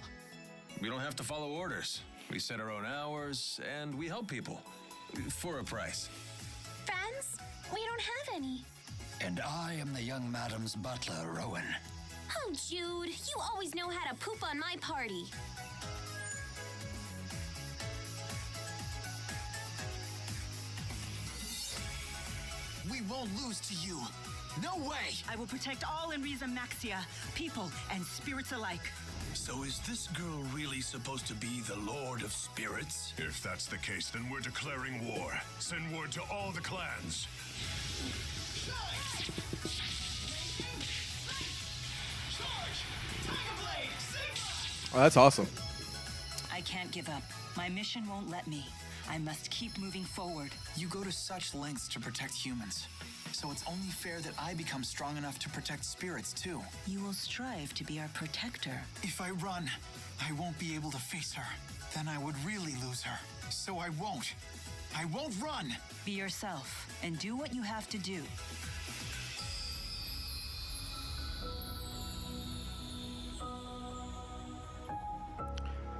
We don't have to follow orders. We set our own hours, and we help people. For a price. Friends? We don't have any. And I am the young madam's butler, Rowan. Oh, Jude, you always know how to poop on my party. We won't lose to you. No way! I will protect all in Riza Maxia, people and spirits alike. So is this girl really supposed to be the Lord of Spirits? If that's the case, then we're declaring war. Send word to all the clans. Oh, that's awesome. I can't give up. My mission won't let me. I must keep moving forward. You go to such lengths to protect humans. So it's only fair that I become strong enough to protect spirits, too. You will strive to be our protector. If I run, I won't be able to face her. Then I would really lose her. So I won't. I won't run! Be yourself and do what you have to do.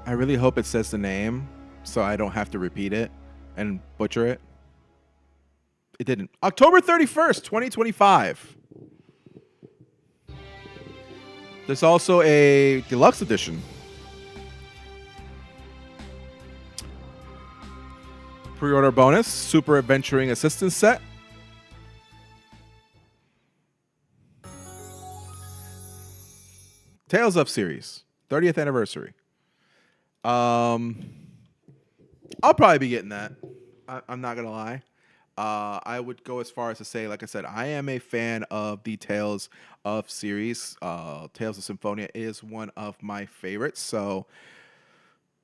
I really hope it says the name so I don't have to repeat it and butcher it. It didn't. October 31st, 2025. There's also a deluxe edition. Pre-order bonus, Super Adventuring Assistance Set. Tales of series, 30th anniversary. I'll probably be getting that. I'm not gonna lie. I would go as far as to say, like I said, I am a fan of the Tales of series. Tales of Symphonia is one of my favorites. So,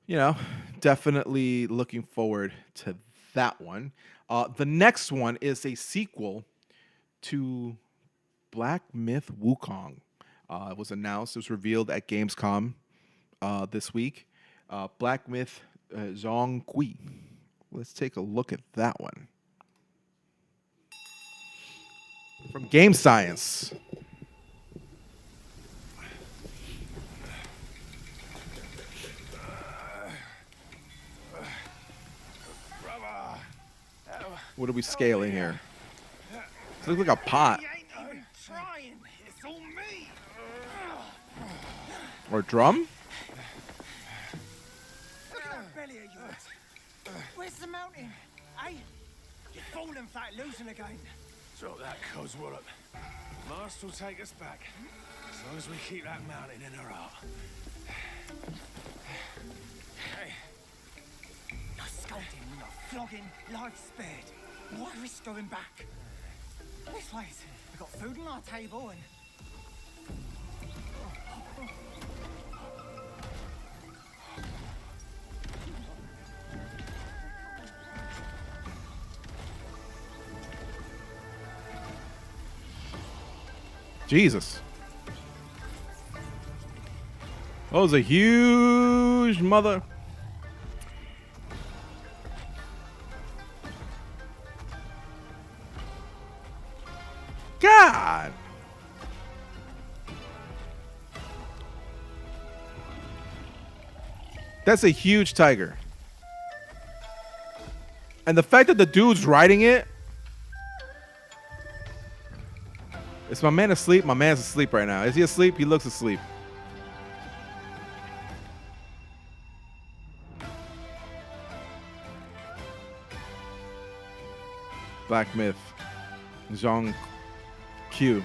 you know, definitely looking forward to that one. The next one is a sequel to Black Myth Wukong. It was announced, it was revealed at Gamescom this week. Black Myth Zhongqi. Let's take a look at that one. From Game Science. What are we scaling here? This looks like a pot. Or drum? Look at that belly of yours. Where's the mountain? Hey, you're falling flat, losing again. Drop that Coswallop. Master will take us back. As long as we keep that mountain in her heart. Hey. No scolding, no flogging, life spared. Why risk going back? This way, we've got food on our table and... Jesus. That was a huge mother. God. That's a huge tiger. And the fact that the dude's riding it. Is my man asleep? My man's asleep right now. Is he asleep? He looks asleep. Black Myth. Zhong Q.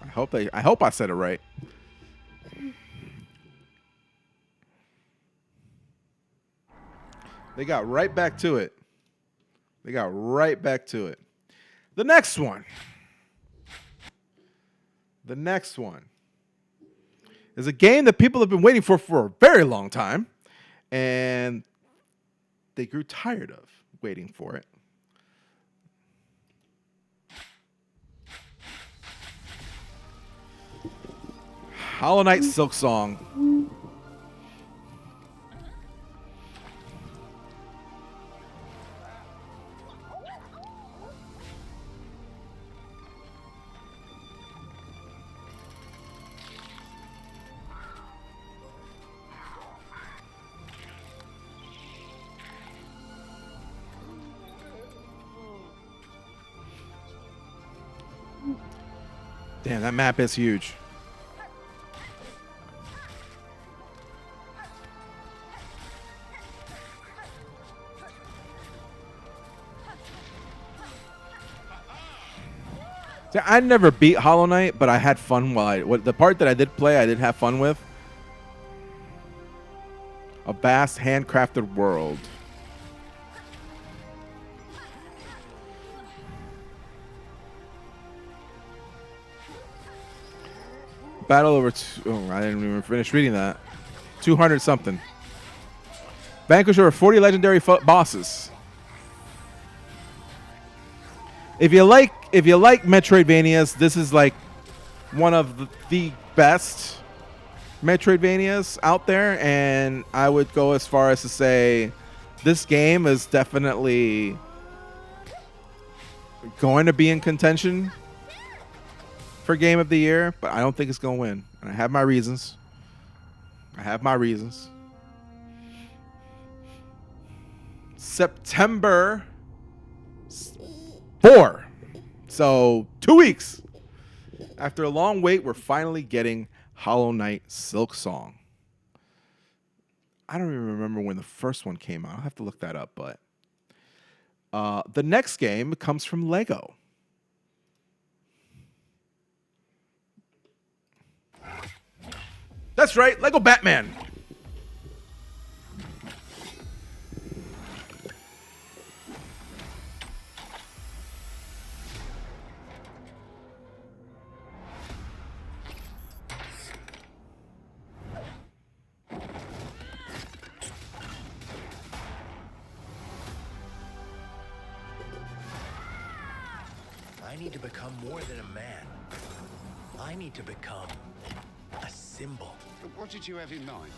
I hope I said it right. They got right back to it. They got right back to it. The next one. The next one is a game that people have been waiting for a very long time, and they grew tired of waiting for it. Hollow Knight Silk Song. Damn, that map is huge. See, I never beat Hollow Knight, but I had fun while the part that I did play, I did have fun with. A vast handcrafted world. Battle over I didn't even finish reading that. 200 something. Vanquish over 40 legendary bosses. If you like Metroidvanias, this is like one of the best Metroidvanias out there, and I would go as far as to say this game is definitely going to be in contention for Game of the Year, but I don't think it's going to win. And I have my reasons. September 4. So 2 weeks. After a long wait, we're finally getting Hollow Knight Silk Song. I don't even remember when the first one came out. I'll have to look that up, but the next game comes from Lego. That's right, Lego Batman. I need to become more than a man. I need to become a symbol. What did you have in mind?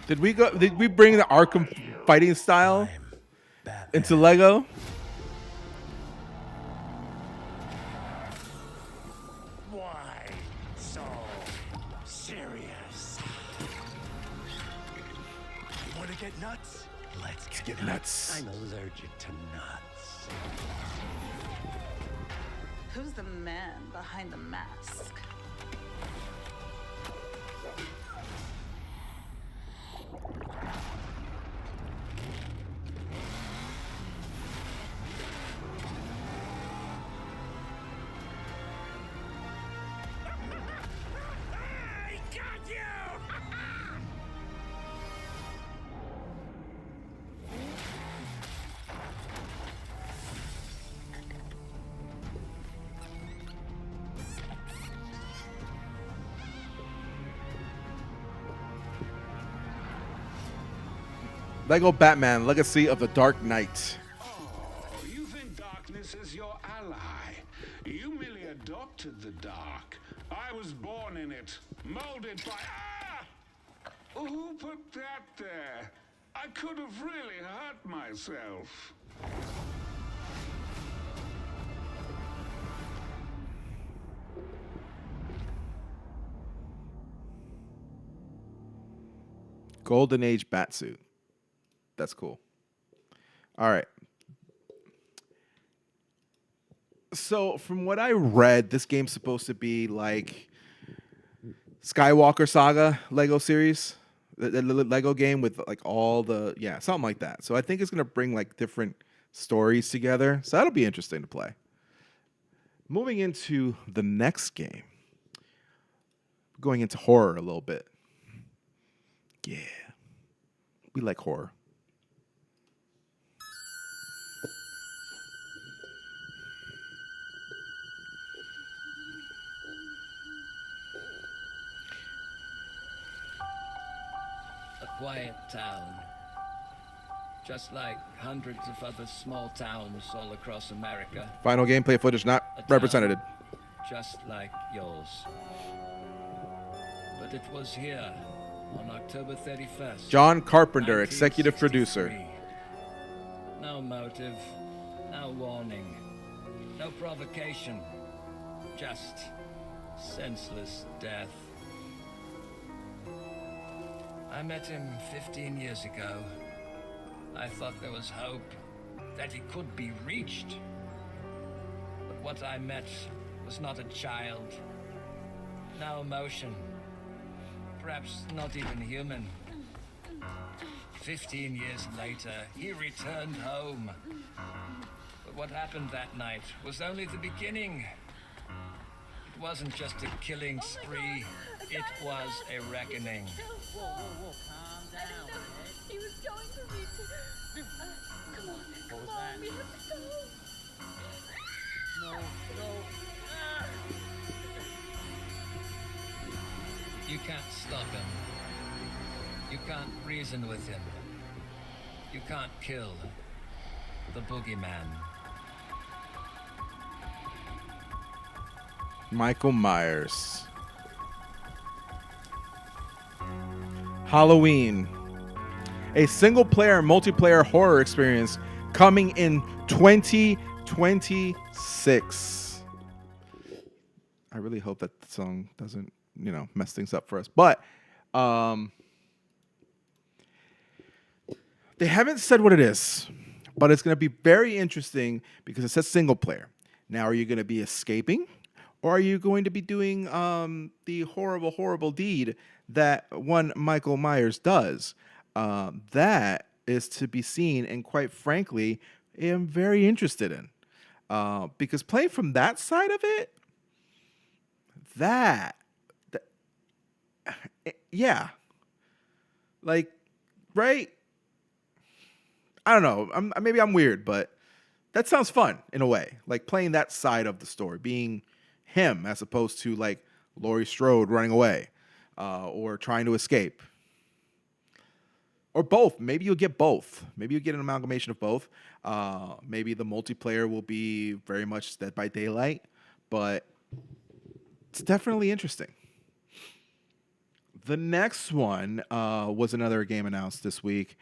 Did we bring the Arkham fighting style into Lego? Why so serious? You want to get nuts? Let's get nuts. I'm allergic to nuts. Who's the man behind the mask? Lego Batman: Legacy of the Dark Knight. Oh, you think darkness is your ally. You merely adopted the dark. I was born in it, molded by... Ah! Who put that there? I could have really hurt myself. Golden Age Batsuit. That's cool. All right. So, from what I read, this game's supposed to be like Skywalker Saga Lego series, the Lego game with like all the, yeah, something like that. So I think it's going to bring like different stories together. So that'll be interesting to play. Moving into the next game, going into horror a little bit. Yeah, we like horror. A quiet town, just like hundreds of other small towns all across America. Final gameplay footage not represented. Just like yours. But it was here on October 31st. John Carpenter, executive producer. No motive, no warning, no provocation, just senseless death. I met him 15 years ago. I thought there was hope, that he could be reached. But what I met was not a child. No emotion. Perhaps not even human. 15 years later, he returned home. But what happened that night was only the beginning. It wasn't just a killing spree. It was a reckoning. Whoa, calm down. He was going to reach it. Come on, What was come on, that? we have to go. No. You can't stop him. You can't reason with him. You can't kill the boogeyman. Michael Myers. Halloween. A single-player, multiplayer horror experience coming in 2026. I really hope that the song doesn't, mess things up for us. But they haven't said what it is, but it's going to be very interesting because it says single player. Now, are you going to be escaping, or are you going to be doing the horrible, horrible deed that one Michael Myers does? That is to be seen, and quite frankly, am very interested in. Because playing from that side of it, yeah. Like, right? I don't know. Maybe I'm weird, but that sounds fun in a way. Like playing that side of the story, being him as opposed to like Laurie Strode running away or trying to escape. Or both. Maybe you'll get both. Maybe you'll get an amalgamation of both. Maybe the multiplayer will be very much Dead by Daylight, but it's definitely interesting. The next one was another game announced this week.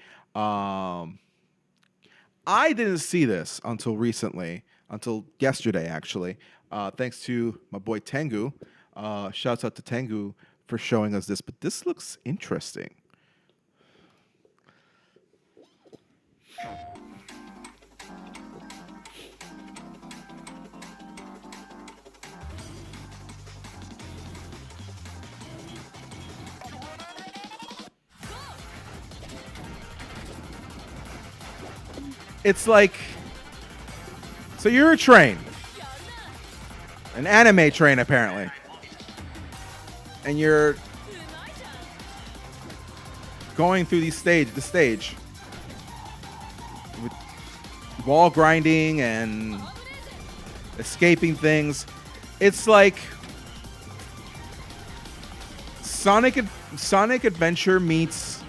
I didn't see this until recently, until yesterday, actually. Thanks to my boy Tengu. Shouts out to Tengu for showing us this, but this looks interesting. It's like, so you're a train, an anime train apparently, and you're going through the stage with wall grinding and escaping things. It's like Sonic Adventure meets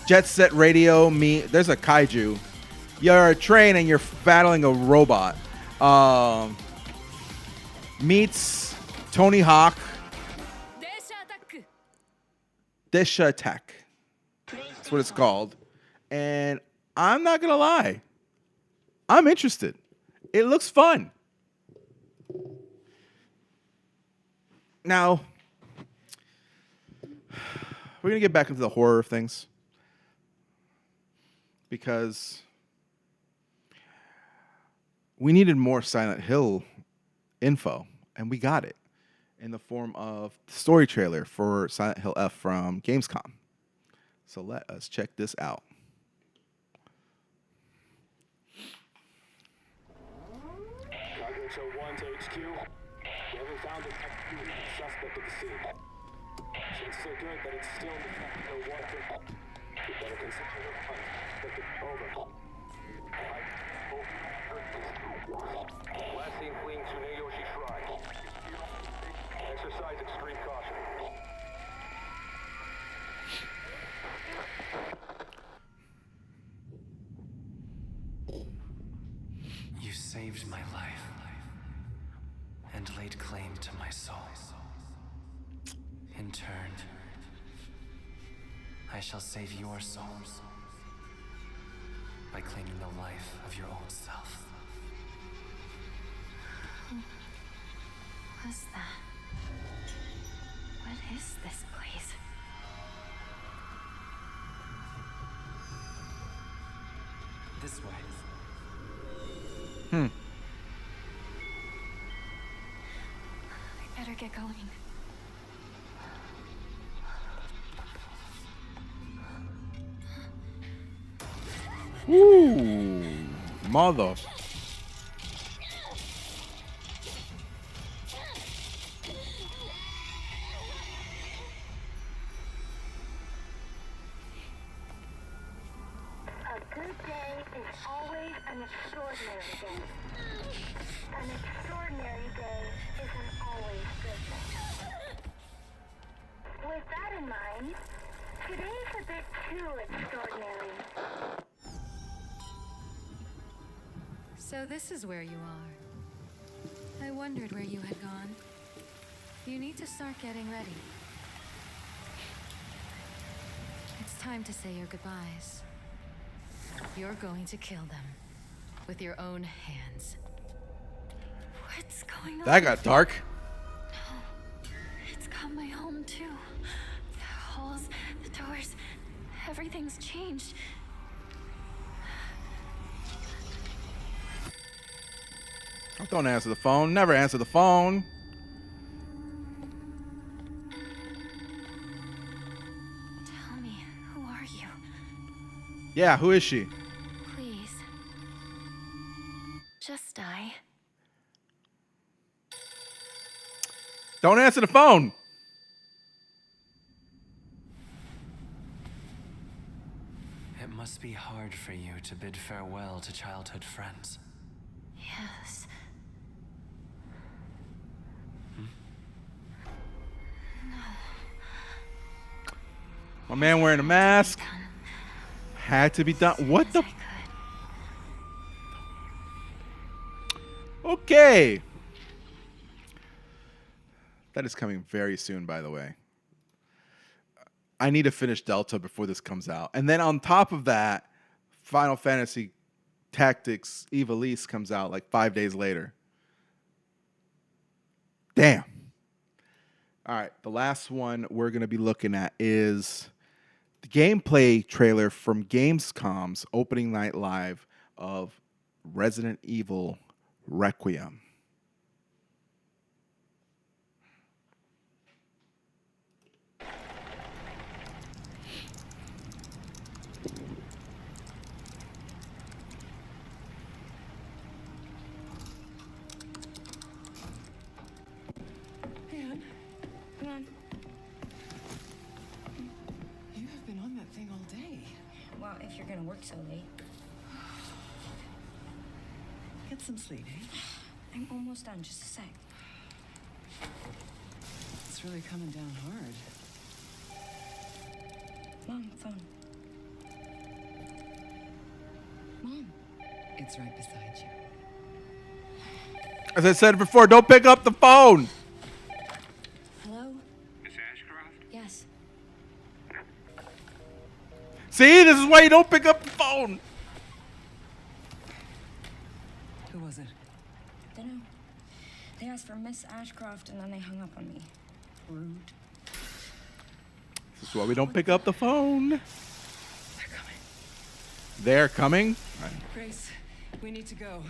Jet Set Radio. There's a kaiju. You're a train and you're battling a robot. Meets Tony Hawk. Desha Attack. That's what it's called. And I'm not going to lie. I'm interested. It looks fun. Now, we're going to get back into the horror of things. Because we needed more Silent Hill info. And we got it in the form of the story trailer for Silent Hill F from Gamescom. So let us check this out. Cargo 1 to HQ. We haven't found a suspect at the scene. It's so good that it's still in the water. We better consider the hunt. Look it over. Last seen fleeing Tsuneyoshi Shrine. Exercise extreme caution. You saved my life and laid claim to my soul. In turn, I shall save your souls by claiming the life of your own self. What's that? What is this place? This way. We better get going. Ooh, mother. A good day is always an extraordinary day. An extraordinary day is an always good day. With that in mind, today's a bit too extraordinary. So this is where you are. I wondered where you had gone. You need to start getting ready. It's time to say your goodbyes. You're going to kill them with your own hands. What's going on? That got dark. No. It's got my home too. The halls, the doors, everything's changed. Don't answer the phone. Never answer the phone. Tell me, who are you? Yeah, who is she? Please. Just die. Don't answer the phone. It must be hard for you to bid farewell to childhood friends. Yes. My man wearing a mask. Had to be done. What the? Okay. That is coming very soon, by the way. I need to finish Delta before this comes out. And then on top of that, Final Fantasy Tactics Ivalice comes out like 5 days later. Damn. All right, the last one we're going to be looking at is the gameplay trailer from Gamescom's opening night live of Resident Evil Requiem. Come on. You have been on that thing all day. Well, if you're gonna work so late. Get some sleep, eh? I'm almost done, just a sec. It's really coming down hard. Mom, phone. Mom. It's right beside you. As I said before, don't pick up the phone. Hello? Miss Ashcroft? Yes. See, this is why you don't pick up the phone. Who was it? Dunno. They asked for Miss Ashcroft and then they hung up on me. Rude. This is why we don't pick up the phone. They're coming. They're coming? Grace, we need to go.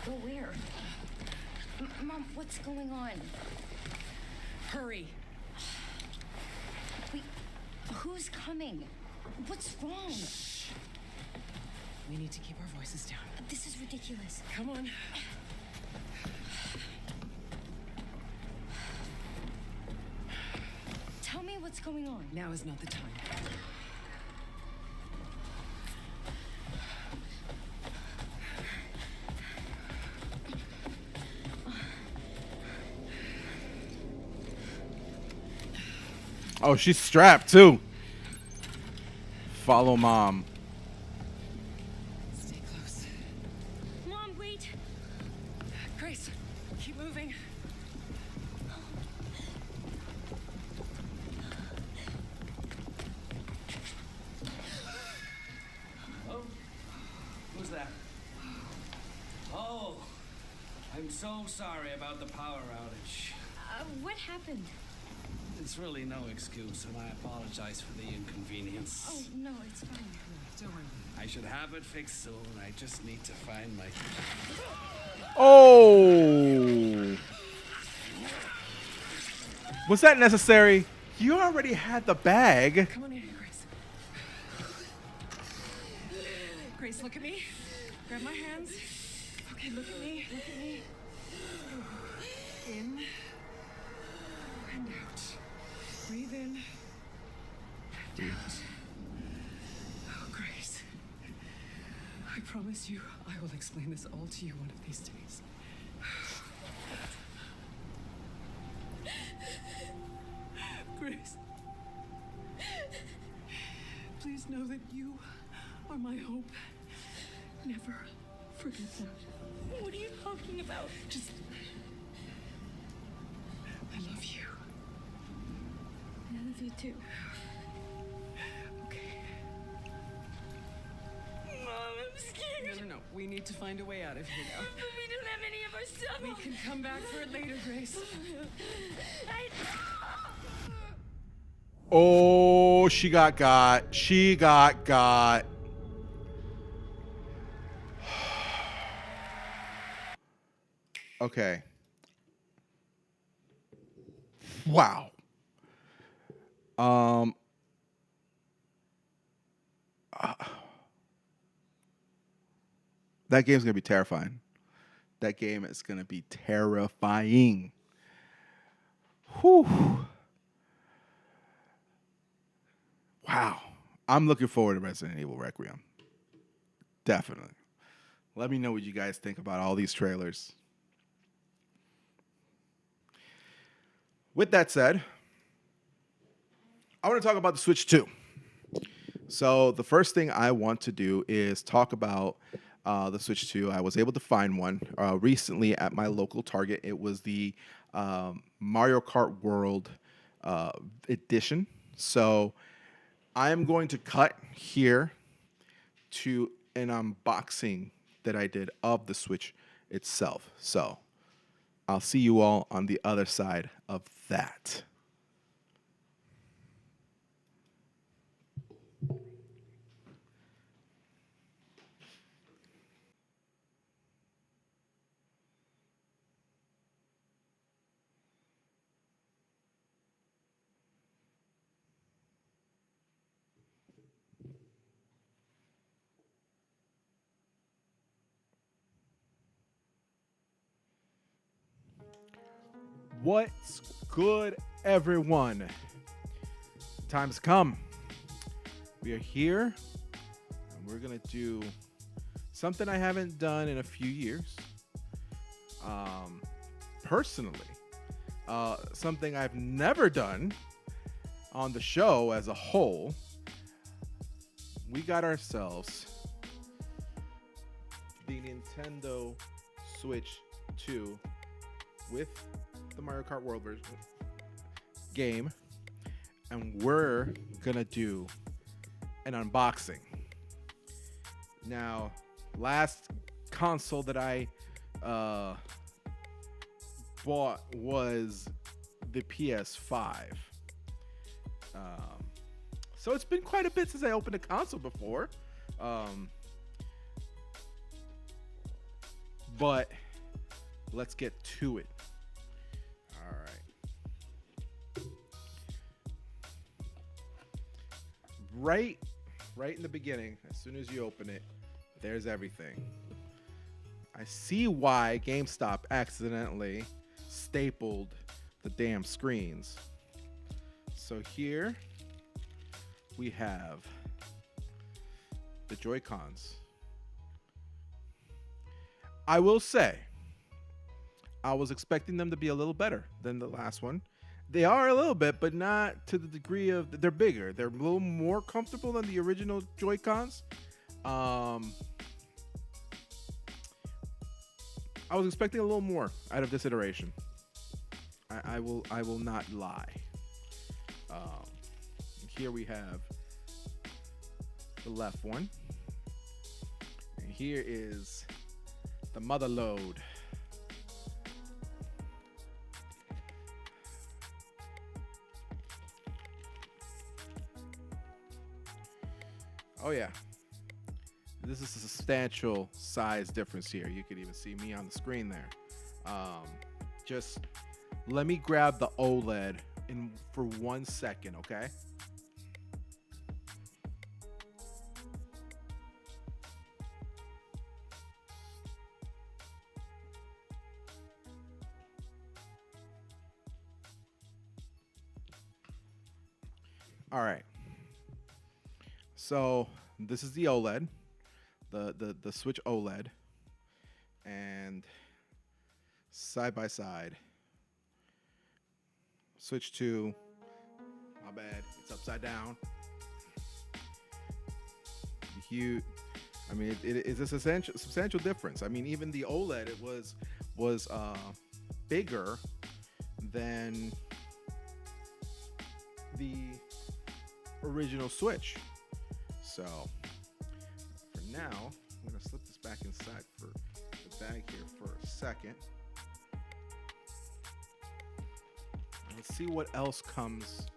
Go where? Mom, what's going on? Hurry. Wait, who's coming? What's wrong? We need to keep our voices down. This is ridiculous. Come on. Tell me what's going on. Now is not the time. Oh, she's strapped too. Follow mom. Stay close. Mom, wait. Grace, keep moving. Oh, who's that? Oh, I'm so sorry about the power outage. What happened? It's really no excuse, and I apologize for the inconvenience. Oh, no, it's fine. Don't worry. I should have it fixed soon. I just need to find my... Oh. Was that necessary? You already had the bag. Come on in, Grace. Grace, look at me. Grab my hands. Okay, look at me. Look at me. In. And out. Breathe in. And out. Oh, Grace. I promise you, I will explain this all to you one of these days. Grace. Please know that you are my hope. Never forget that. What are you talking about? Just... I love you. I love you too. Okay. Mom, I'm scared. No. We need to find a way out of here now. But we don't have any of our stuff. We can come back for it later, Grace. Oh, she got. She got. Okay. Wow. That game's gonna be terrifying. That game is gonna be terrifying. Whew. Wow. I'm looking forward to Resident Evil Requiem. Definitely. Let me know what you guys think about all these trailers. With that said, I want to talk about the Switch 2. So the first thing I want to do is talk about the Switch 2. I was able to find one recently at my local Target. It was the Mario Kart World edition. So I am going to cut here to an unboxing that I did of the Switch itself. So I'll see you all on the other side of that. What's good, everyone? Time's come. We are here, and we're gonna do something I haven't done in a few years. Personally, something I've never done on the show as a whole. we got ourselves the Nintendo Switch 2 with the Mario Kart World version game, and we're gonna do an unboxing. Now, last console that I bought was the PS5. So it's been quite a bit since I opened a console before. But let's get to it. All right. Right in the beginning, as soon as you open it, there's everything. I see why GameStop accidentally stapled the damn screens. So here we have the Joy-Cons. I will say, I was expecting them to be a little better than the last one. They are a little bit, but not to the degree of, they're bigger. They're a little more comfortable than the original Joy-Cons. I was expecting a little more out of this iteration. I will not lie. Here we have the left one. And here is the mother load. Oh yeah. This is a substantial size difference here. You could even see me on the screen there. Just let me grab the OLED for 1 second, okay? All right. So this is the OLED, the Switch OLED, and side by side, Switch 2. My bad, it's upside down. Huge. I mean, it is a substantial difference. I mean, even the OLED, it was bigger than the original Switch. So for now, I'm gonna slip this back inside for the bag here for a second. Let's see what else comes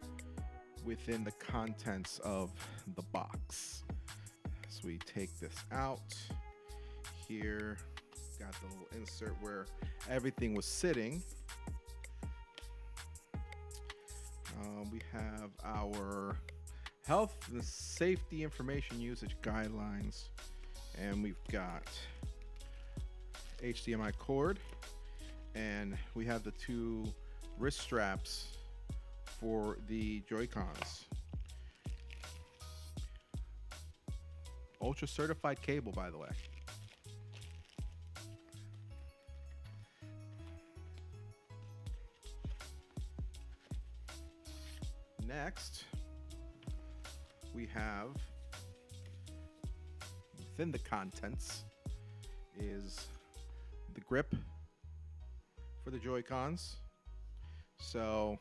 within the contents of the box. So we take this out. Here, got the little insert where everything was sitting. We have our health and safety information usage guidelines, and we've got HDMI cord, and we have the 2 wrist straps for the Joy-Cons. Ultra certified cable, by the way. Next, we have within the contents is the grip for the Joy-Cons. So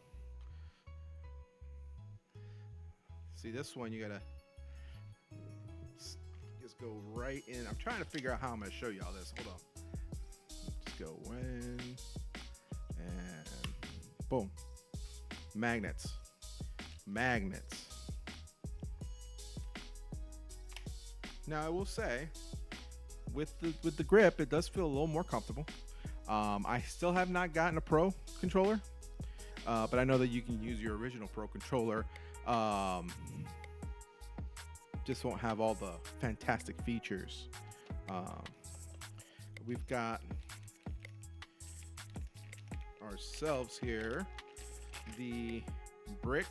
see this one, you gotta just go right in. I'm trying to figure out how I'm gonna show you all this. Hold on. Just go in and boom. Magnets. Now I will say, with the grip, it does feel a little more comfortable. I still have not gotten a Pro controller, but I know that you can use your original Pro controller. Just won't have all the fantastic features. We've got ourselves here the brick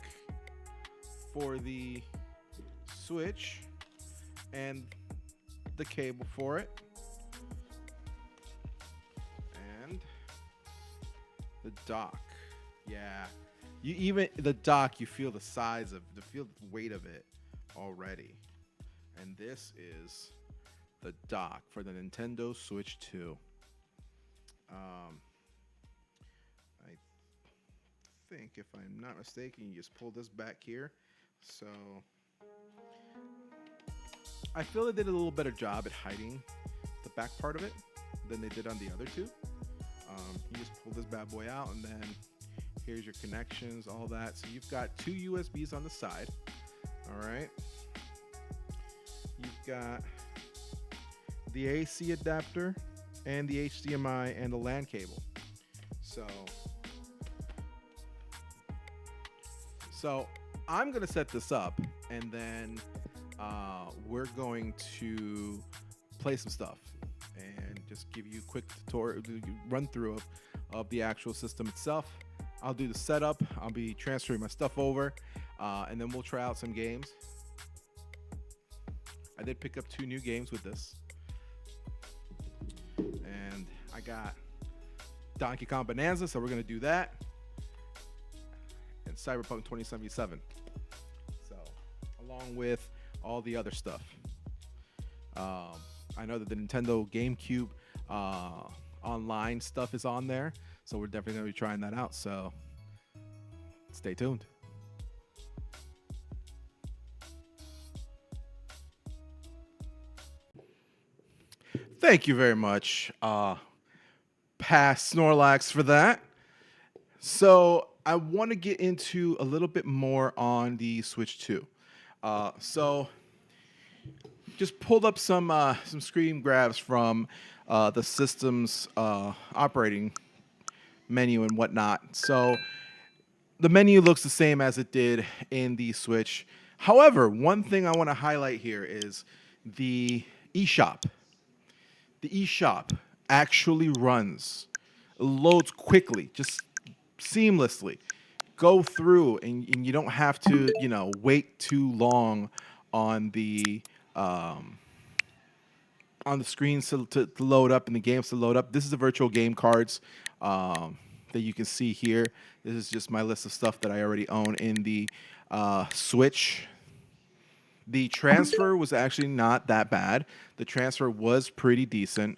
for the Switch and the cable for it, and the dock. Yeah, you even the dock, you feel the size of, feel the weight of it already. And this is the dock for the Nintendo Switch 2. I think, if I'm not mistaken, you just pull this back here. So I feel they did a little better job at hiding the back part of it than they did on the other two. You just pull this bad boy out, and then here's your connections, all that. So you've got two USBs on the side. All right. You've got the AC adapter and the HDMI and the LAN cable. So I'm going to set this up, and then we're going to play some stuff and just give you a quick tutorial, run through of the actual system itself. I'll do the setup. I'll be transferring my stuff over, and then we'll try out some games. I did pick up 2 new games with this. And I got Donkey Kong Bonanza, so we're going to do that. And Cyberpunk 2077. So, along with all the other stuff. I know that the Nintendo GameCube online stuff is on there, so we're definitely going to be trying that out. So, stay tuned. Thank you very much, past Snorlax, for that. So I want to get into a little bit more on the Switch 2. So just pulled up some screen grabs from the system's operating menu and whatnot. So the menu looks the same as it did in the Switch. However, one thing I want to highlight here is the eShop. The eShop actually loads quickly, just seamlessly. Go through, and you don't have to, wait too long on the screens to load up and the games to load up. This is the virtual game cards that you can see here. This is just my list of stuff that I already own in the Switch. The transfer was actually not that bad. The transfer was pretty decent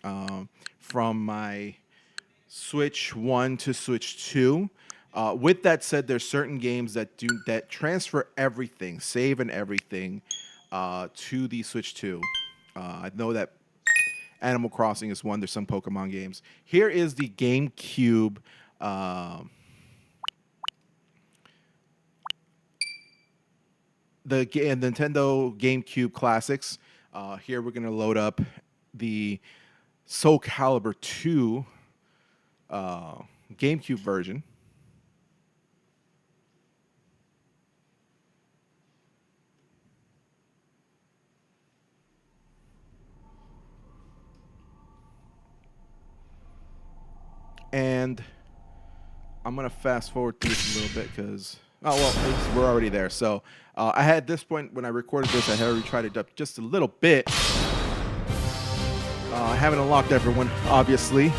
from my Switch 1 to Switch 2. With that said, there's certain games that transfer everything, save and everything, to the Switch 2. I know that Animal Crossing is one. There's some Pokemon games. Here is the GameCube. The Nintendo GameCube Classics. Here we're going to load up the Soul Calibur 2 GameCube version. And I'm going to fast forward through this a little bit because... Oh, well, we're already there. So I had, at this point, when I recorded this, I had already tried it up just a little bit. I haven't unlocked everyone, obviously.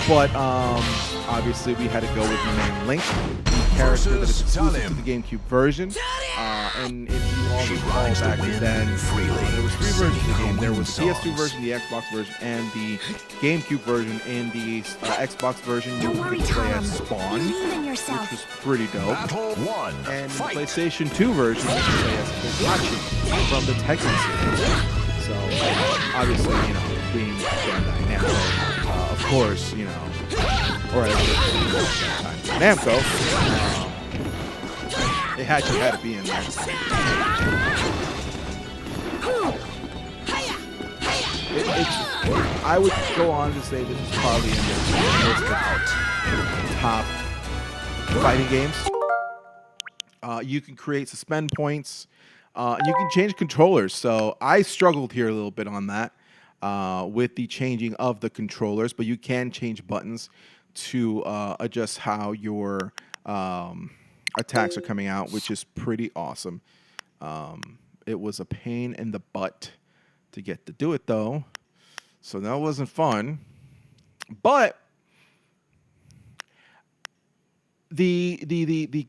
But obviously, we had to go with the main Link, the character that is exclusive to the GameCube version. And if you all recall back then, there was 3 versions of the game. There was the PS2 version, the Xbox version, and the GameCube version. In the Xbox version, you could play as Spawn, which was pretty dope. And the PlayStation 2 version, you could play as Kotachi from the Tekken series. So, obviously, being Bandai now, of course, or at least Namco, it actually had to be in there. I would go on to say this is probably in the top fighting games. You can create suspend points, and you can change controllers. So I struggled here a little bit on that with the changing of the controllers, but you can change buttons to adjust how your attacks are coming out, which is pretty awesome. It was a pain in the butt to get to do it, though, so that wasn't fun. But the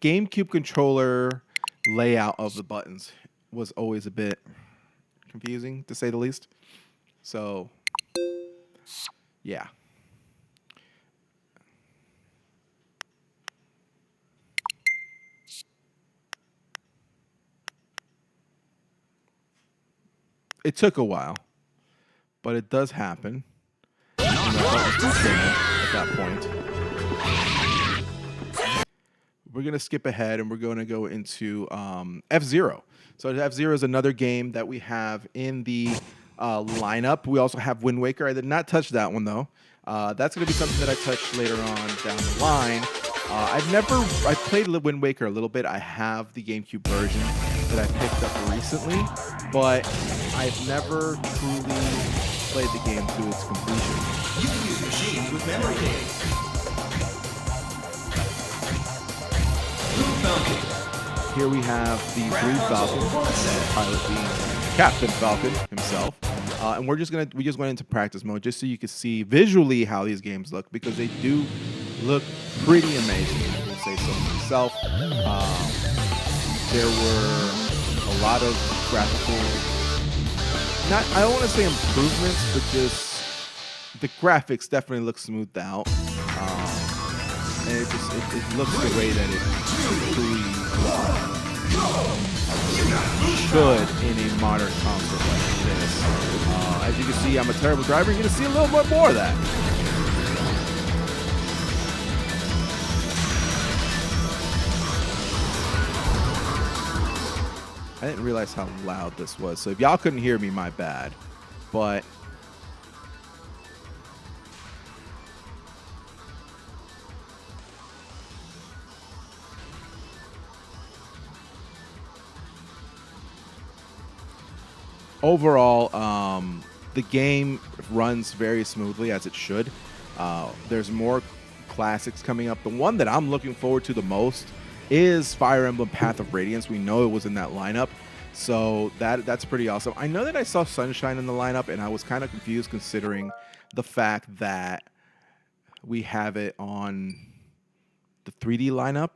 GameCube controller layout of the buttons was always a bit confusing to say the least. So, yeah. It took a while, but it does happen. At that point, we're going to skip ahead and we're going to go into F-Zero. So F-Zero is another game that we have in the lineup. We also have Wind Waker. I did not touch that one, though. That's going to be something that I touch later on down the line. I played Wind Waker a little bit. I have the GameCube version that I picked up recently, but I've never truly played the game to its completion. You can use machines with memory games. Blue Falcon. Here we have the Blue Falcon, the pilot being Captain Falcon himself. And we just went into practice mode just so you could see visually how these games look, because they do look pretty amazing. I will say so myself. There were a lot of graphical, I don't want to say improvements, but just the graphics definitely look smoothed out. And it looks the way that it truly should in a modern console like this. As you can see, I'm a terrible driver. You're going to see a little bit more of that. I didn't realize how loud this was. So if y'all couldn't hear me, my bad. But overall, the game runs very smoothly, as it should. There's more classics coming up. The one that I'm looking forward to the most is Fire Emblem Path of Radiance. We know it was in that lineup, so that's pretty awesome. I know that I saw Sunshine in the lineup, and I was kind of confused considering the fact that we have it on the 3D lineup.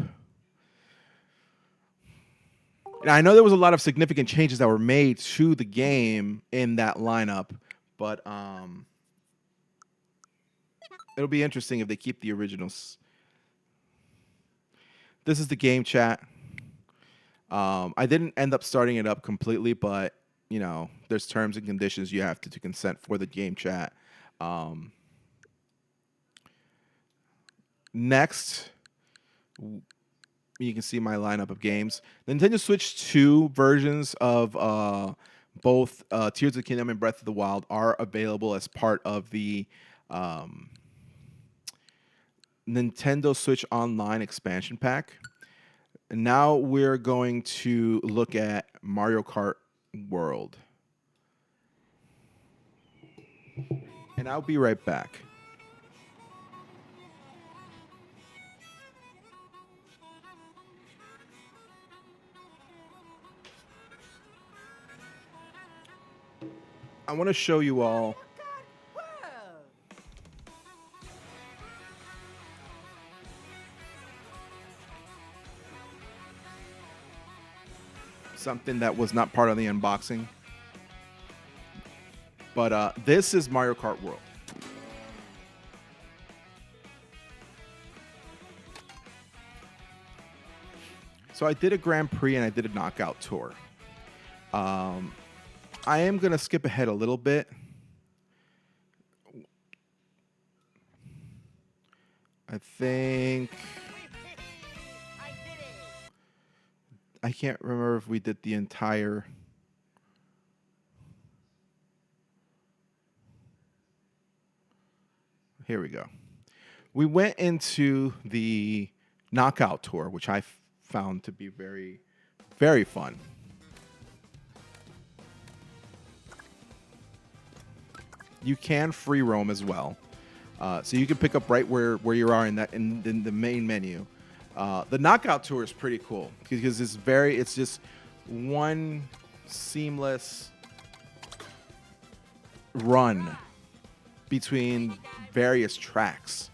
And I know there was a lot of significant changes that were made to the game in that lineup, but it'll be interesting if they keep the originals. This is the game chat. I didn't end up starting it up completely, but you know, there's terms and conditions you have to consent for the game chat. Next, you can see my lineup of games. Nintendo Switch 2 versions of both Tears of the Kingdom and Breath of the Wild are available as part of the Nintendo Switch Online expansion pack. And now we're going to look at Mario Kart World. And I'll be right back. I want to show you all something that was not part of the unboxing. But this is Mario Kart World. So I did a Grand Prix and I did a knockout tour. I am going to skip ahead a little bit. I think I can't remember if we did the entire. Here we go. We went into the knockout tour, which I found to be very, very fun. You can free roam as well, so you can pick up right where you are in the main menu. The knockout tour is pretty cool because it's just one seamless run between various tracks.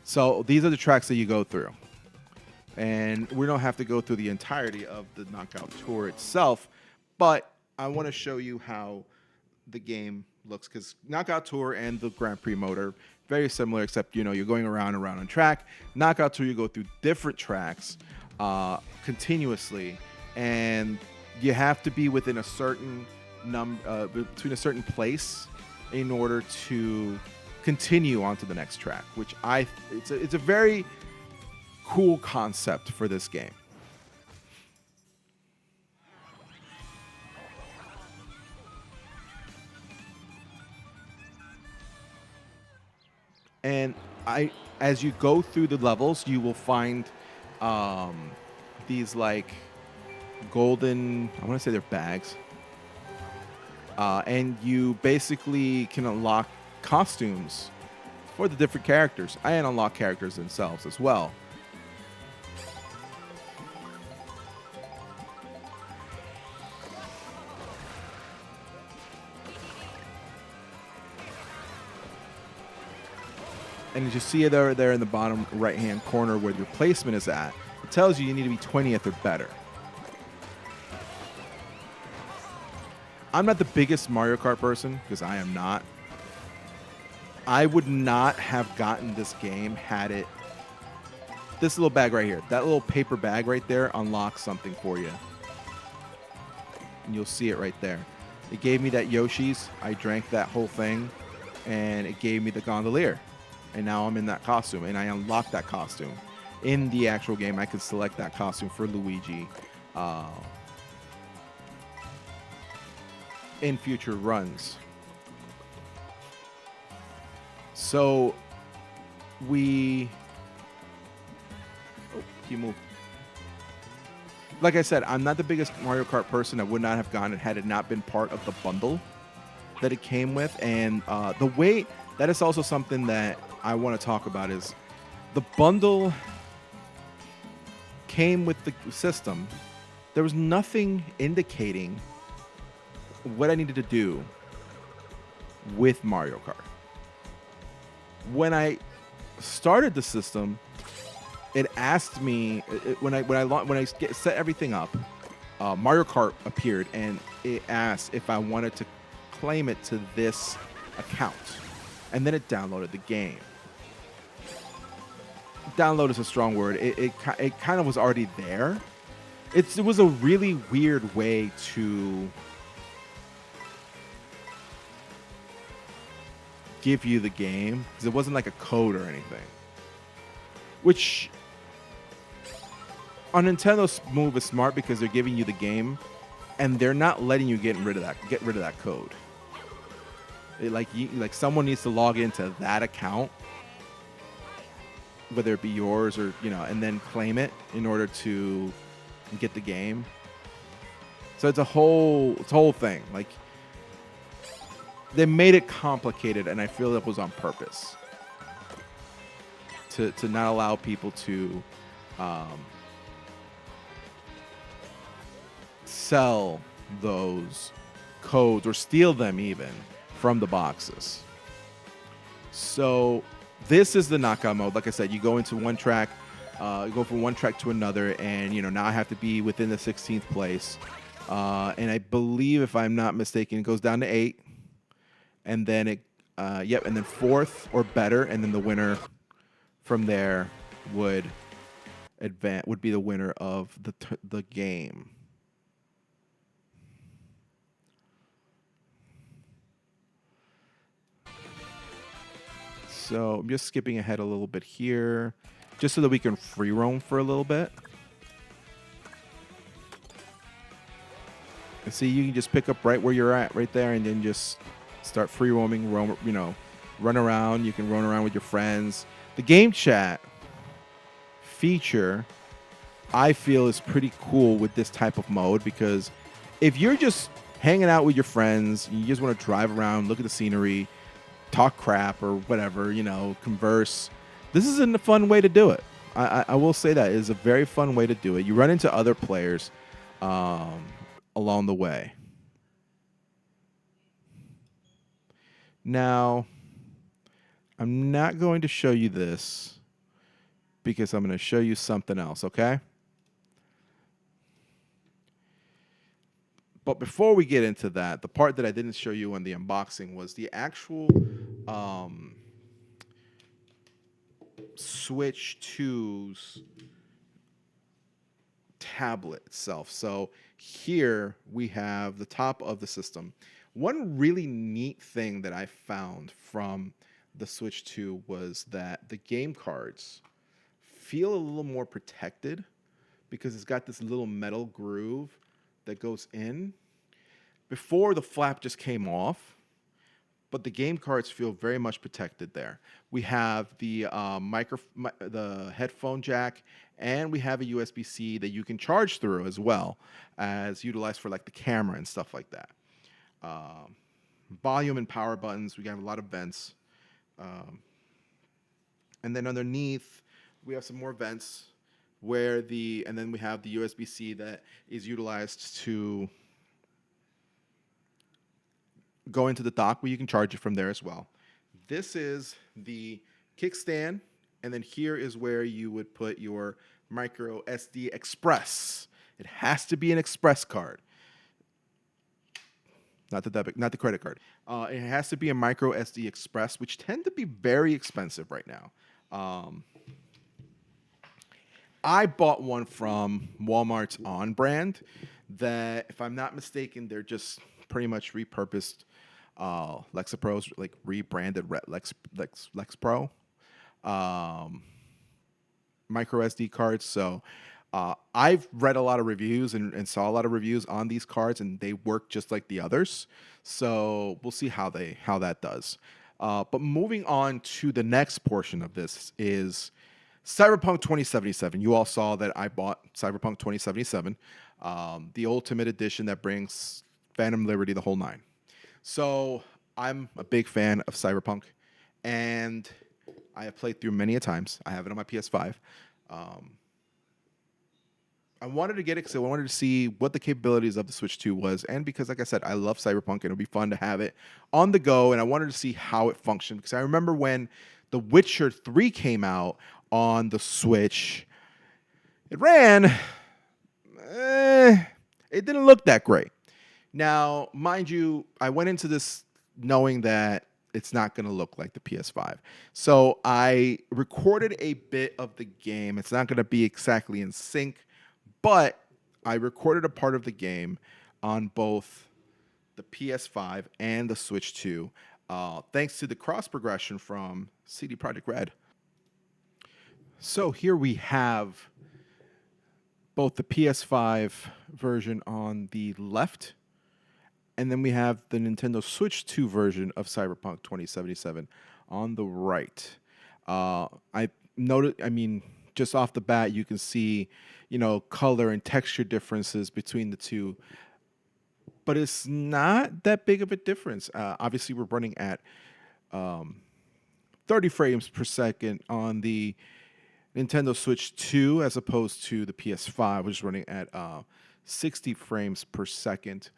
So these are the tracks that you go through, and we don't have to go through the entirety of the knockout tour itself, but I want to show you how the game looks, because Knockout Tour and the Grand Prix mode are very similar, except you're going around and around on track. Knockout Tour, you go through different tracks continuously, and you have to be within a certain between a certain place in order to continue on to the next track, which it's a very cool concept for this game. And as you go through the levels, you will find these like golden, I want to say they're bags. And you basically can unlock costumes for the different characters and unlock characters themselves as well. And as you see there in the bottom right-hand corner where your placement is at, it tells you need to be 20th or better. I'm not the biggest Mario Kart person, because I am not. I would not have gotten this game had it... This little bag right here, that little paper bag right there unlocks something for you. And you'll see it right there. It gave me that Yoshi's. I drank that whole thing, and it gave me the gondolier. And now I'm in that costume, and I unlocked that costume. In the actual game, I could select that costume for Luigi in future runs. So you move. Like I said, I'm not the biggest Mario Kart person. I would not have gotten it had it not been part of the bundle that it came with. And the way that is also something that I want to talk about is the bundle came with the system. There was nothing indicating what I needed to do with Mario Kart. When I started the system, it asked me when I set everything up, Mario Kart appeared, and it asked if I wanted to claim it to this account, and then it downloaded the game. Download is a strong word. It kind of was already there. It was a really weird way to give you the game, because it wasn't like a code or anything. Which on Nintendo's move is smart, because they're giving you the game and they're not letting you get rid of that code. Like someone needs to log into that account, whether it be yours or and then claim it in order to get the game. So it's a whole thing. Like, they made it complicated, and I feel that was on purpose to not allow people to sell those codes or steal them even from the boxes. So this is the knockout mode. Like I said, you go into one track, you go from one track to another, and now I have to be within the 16th place. And I believe, if I'm not mistaken, it goes down to 8, and then and then 4th or better, and then the winner from there would be the winner of the game. So I'm just skipping ahead a little bit here, just so that we can free roam for a little bit. And see, you can just pick up right where you're at, right there, and then just start free roaming, run around. You can run around with your friends. The game chat feature, I feel, is pretty cool with this type of mode, because if you're just hanging out with your friends, you just want to drive around, look at the scenery, talk crap or whatever, converse, this is a fun way to do it. I will say that it is a very fun way to do it. You run into other players along the way. Now, I'm not going to show you this, because I'm going to show you something else, okay? But before we get into that, the part that I didn't show you in the unboxing was the actual Switch 2's tablet itself. So here we have the top of the system. One really neat thing that I found from the Switch 2 was that the game cards feel a little more protected because it's got this little metal groove that goes in. Before, the flap just came off, but the game cards feel very much protected there. We have the the headphone jack, and we have a USB-C that you can charge through as well as utilized for like the camera and stuff like that. Volume and power buttons. We got a lot of vents, and then underneath we have some more vents and then we have the USB-C that is utilized to go into the dock where you can charge it from there as well. This is the kickstand, and then here is where you would put your micro SD Express. It has to be an Express card, not the credit card. It has to be a micro SD Express, which tend to be very expensive right now. I bought one from Walmart's On brand that, if I'm not mistaken, they're just pretty much repurposed Lexapros, like rebranded Lexpro micro SD cards. So I've read a lot of reviews and saw a lot of reviews on these cards, and they work just like the others. So we'll see how that does. But moving on to the next portion of this is Cyberpunk 2077. You all saw that I bought Cyberpunk 2077, the Ultimate Edition that brings Phantom Liberty, the whole nine. So I'm a big fan of Cyberpunk, and I have played through many a times. I have it on my PS5. I wanted to get it because I wanted to see what the capabilities of the Switch 2 was, and because, like I said, I love Cyberpunk, and it would be fun to have it on the go, and I wanted to see how it functioned, because I remember when The Witcher 3 came out on the Switch, it ran, it didn't look that great. Now, mind you, I went into this knowing that it's not going to look like the PS5. So I recorded a bit of the game. It's not going to be exactly in sync, but I recorded a part of the game on both the PS5 and the Switch 2, thanks to the cross progression from CD Projekt Red. So here we have both the PS5 version on the left, and then we have the Nintendo Switch 2 version of Cyberpunk 2077 on the right. I noted, just off the bat, you can see, color and texture differences between the two, but it's not that big of a difference. Obviously, we're running at 30 frames per second on the Nintendo Switch 2 as opposed to the PS5, which is running at 60 frames per second.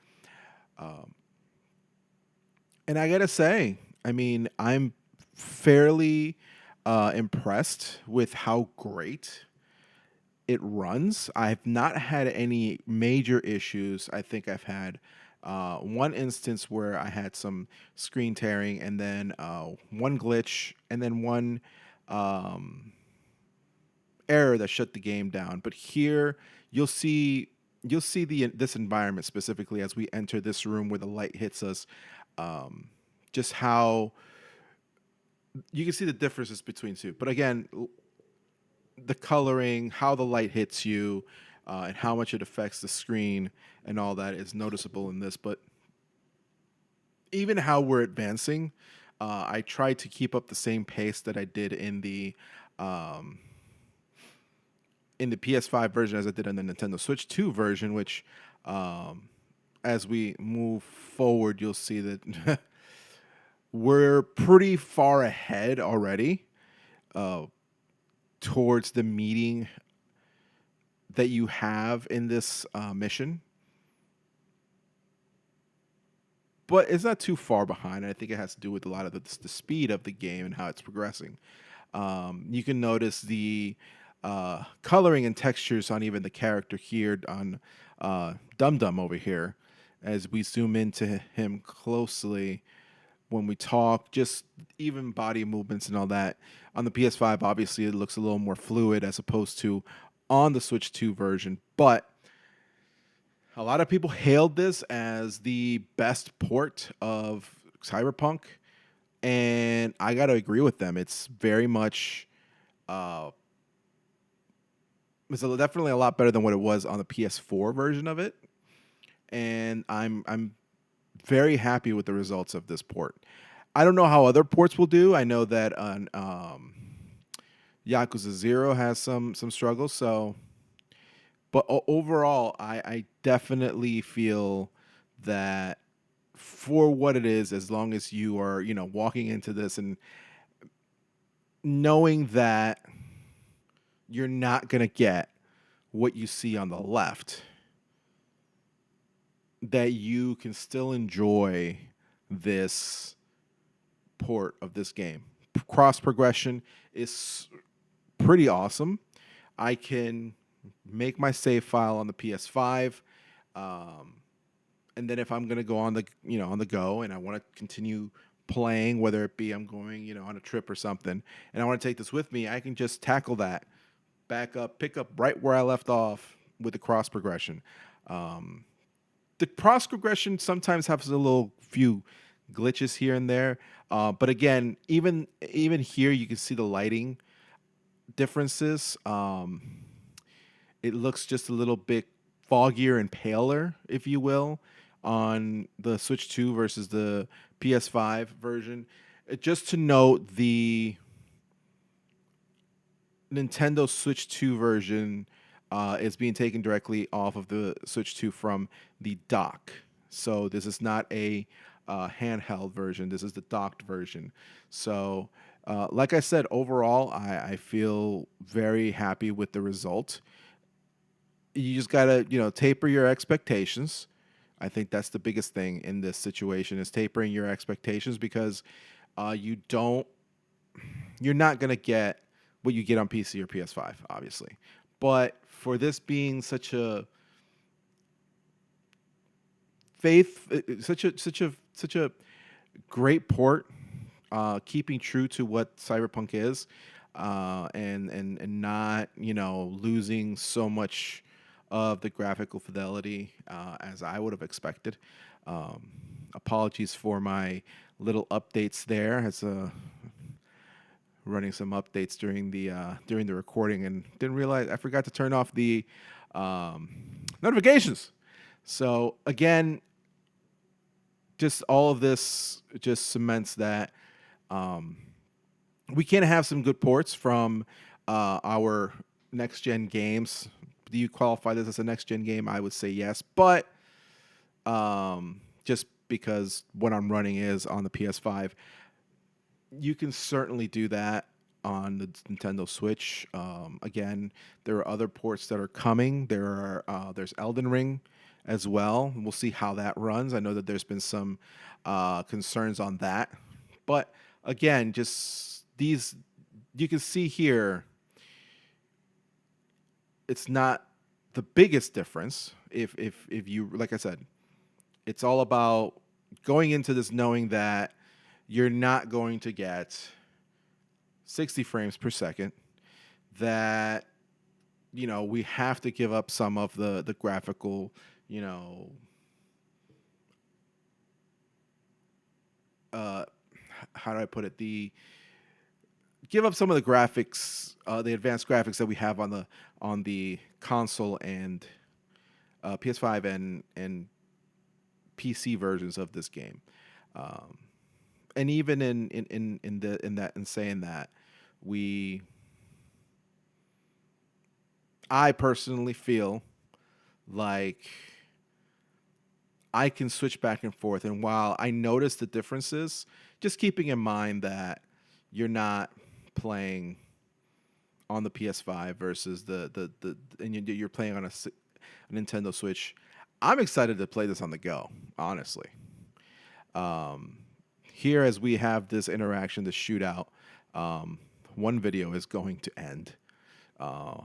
And I gotta say, I'm fairly impressed with how great it runs. I've not had any major issues. I think I've had one instance where I had some screen tearing, and then one glitch, and then one error that shut the game down. But here you'll see this environment specifically as we enter this room where the light hits us, just how you can see the differences between two. But again, the coloring, how the light hits you, and how much it affects the screen and all that is noticeable in this. But even how we're advancing, I tried to keep up the same pace that I did in the PS5 version as I did in the Nintendo Switch 2 version, which as we move forward, you'll see that we're pretty far ahead already towards the meeting that you have in this mission. But it's not too far behind. I think it has to do with a lot of the speed of the game and how it's progressing. You can notice the coloring and textures on even the character here on Dum Dum over here. as we zoom into him closely when we talk, just even body movements and all that. On the PS5, obviously, it looks a little more fluid as opposed to on the Switch 2 version. But a lot of people hailed this as the best port of Cyberpunk, and I got to agree with them. It's very much, it's definitely a lot better than what it was on the PS4 version of it, and I'm very happy with the results of this port. I don't know how other ports will do. I know that on Yakuza 0 has some struggles. So, but overall, I definitely feel that for what it is, as long as you are, walking into this and knowing that you're not going to get what you see on the left, that you can still enjoy this port of this game. Cross progression is pretty awesome. I can make my save file on the PS5, and then if I'm gonna go on the on the go and I want to continue playing, whether it be I'm going on a trip or something, and I want to take this with me, I can just tackle that, back up, pick up right where I left off with the cross progression. The cross progression sometimes has a little few glitches here and there, but again, even here you can see the lighting differences. It looks just a little bit foggier and paler, if you will, on the Switch 2 versus the PS5 version. Just to note, the Nintendo Switch 2 version is being taken directly off of the Switch 2 from the dock. So this is not a handheld version. This is the docked version. So like I said, overall, I feel very happy with the result. You just got to, taper your expectations. I think that's the biggest thing in this situation is tapering your expectations, because you're not going to get what you get on PC or PS5, obviously. But for this being such a such a great port, keeping true to what Cyberpunk is, and not losing so much of the graphical fidelity as I would have expected. Apologies for my little updates there. As running some updates during the recording and didn't realize I forgot to turn off the notifications. So again, just all of this just cements that we can have some good ports from our next gen games. Do you qualify this as a next gen game? I would say yes, but just because what I'm running is on the PS5, you can certainly do that on the Nintendo Switch. Again, there are other ports that are coming. There's Elden Ring as well. We'll see how that runs. I know that there's been some concerns on that, but again, just these, you can see here, it's not the biggest difference. If you, like I said, it's all about going into this knowing that you're not going to get 60 frames per second, that we have to give up some of the graphical, how do I put it, give up some of the graphics, the advanced graphics that we have on the console and PS5 and PC versions of this game. And even in saying that, I personally feel like I can switch back and forth. And while I notice the differences, just keeping in mind that you're not playing on the PS5 versus and you're playing on a Nintendo Switch. I'm excited to play this on the go, honestly. Here, as we have this interaction, this shootout, one video is going to end.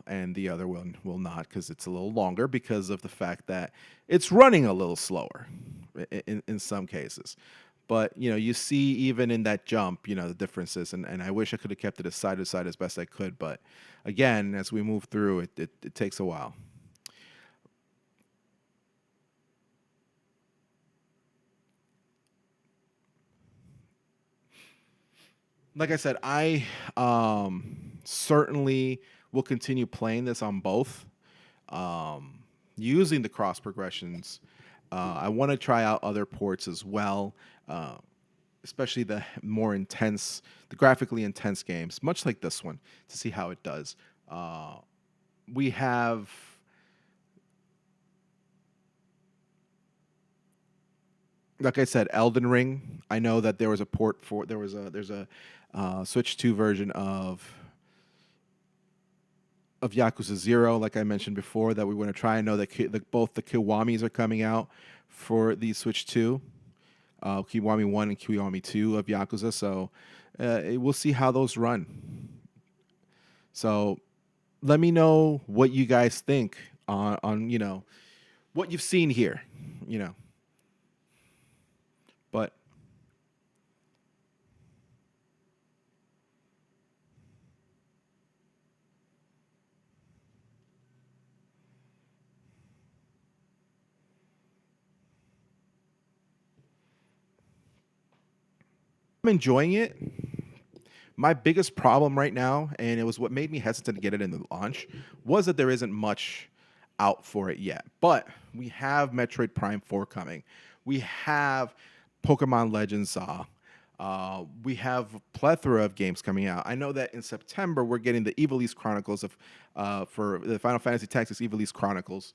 and the other one will not because it's a little longer because of the fact that it's running a little slower in some cases. But you see even in that jump, the differences, and I wish I could have kept it as side to side as best I could. But again, as we move through, it takes a while. Like I said, I certainly will continue playing this on both, using the cross progressions. I want to try out other ports as well, especially the more intense, the graphically intense games, much like this one, to see how it does. We have like I said, Elden Ring. I know that there was a port for there's a Switch 2 version of Yakuza 0, like I mentioned before, that we want to try. I know that both the Kiwamis are coming out for the Switch 2, Kiwami 1 and Kiwami 2 of Yakuza. So we'll see how those run. So let me know what you guys think on what you've seen here, But I'm enjoying it. My biggest problem right now, and it was what made me hesitant to get it in the launch, was that there isn't much out for it yet. But we have Metroid Prime 4 coming. We have Pokemon Legends Saw. We have a plethora of games coming out. I know that in September we're getting the Ivalice Chronicles for the Final Fantasy Tactics Ivalice Chronicles.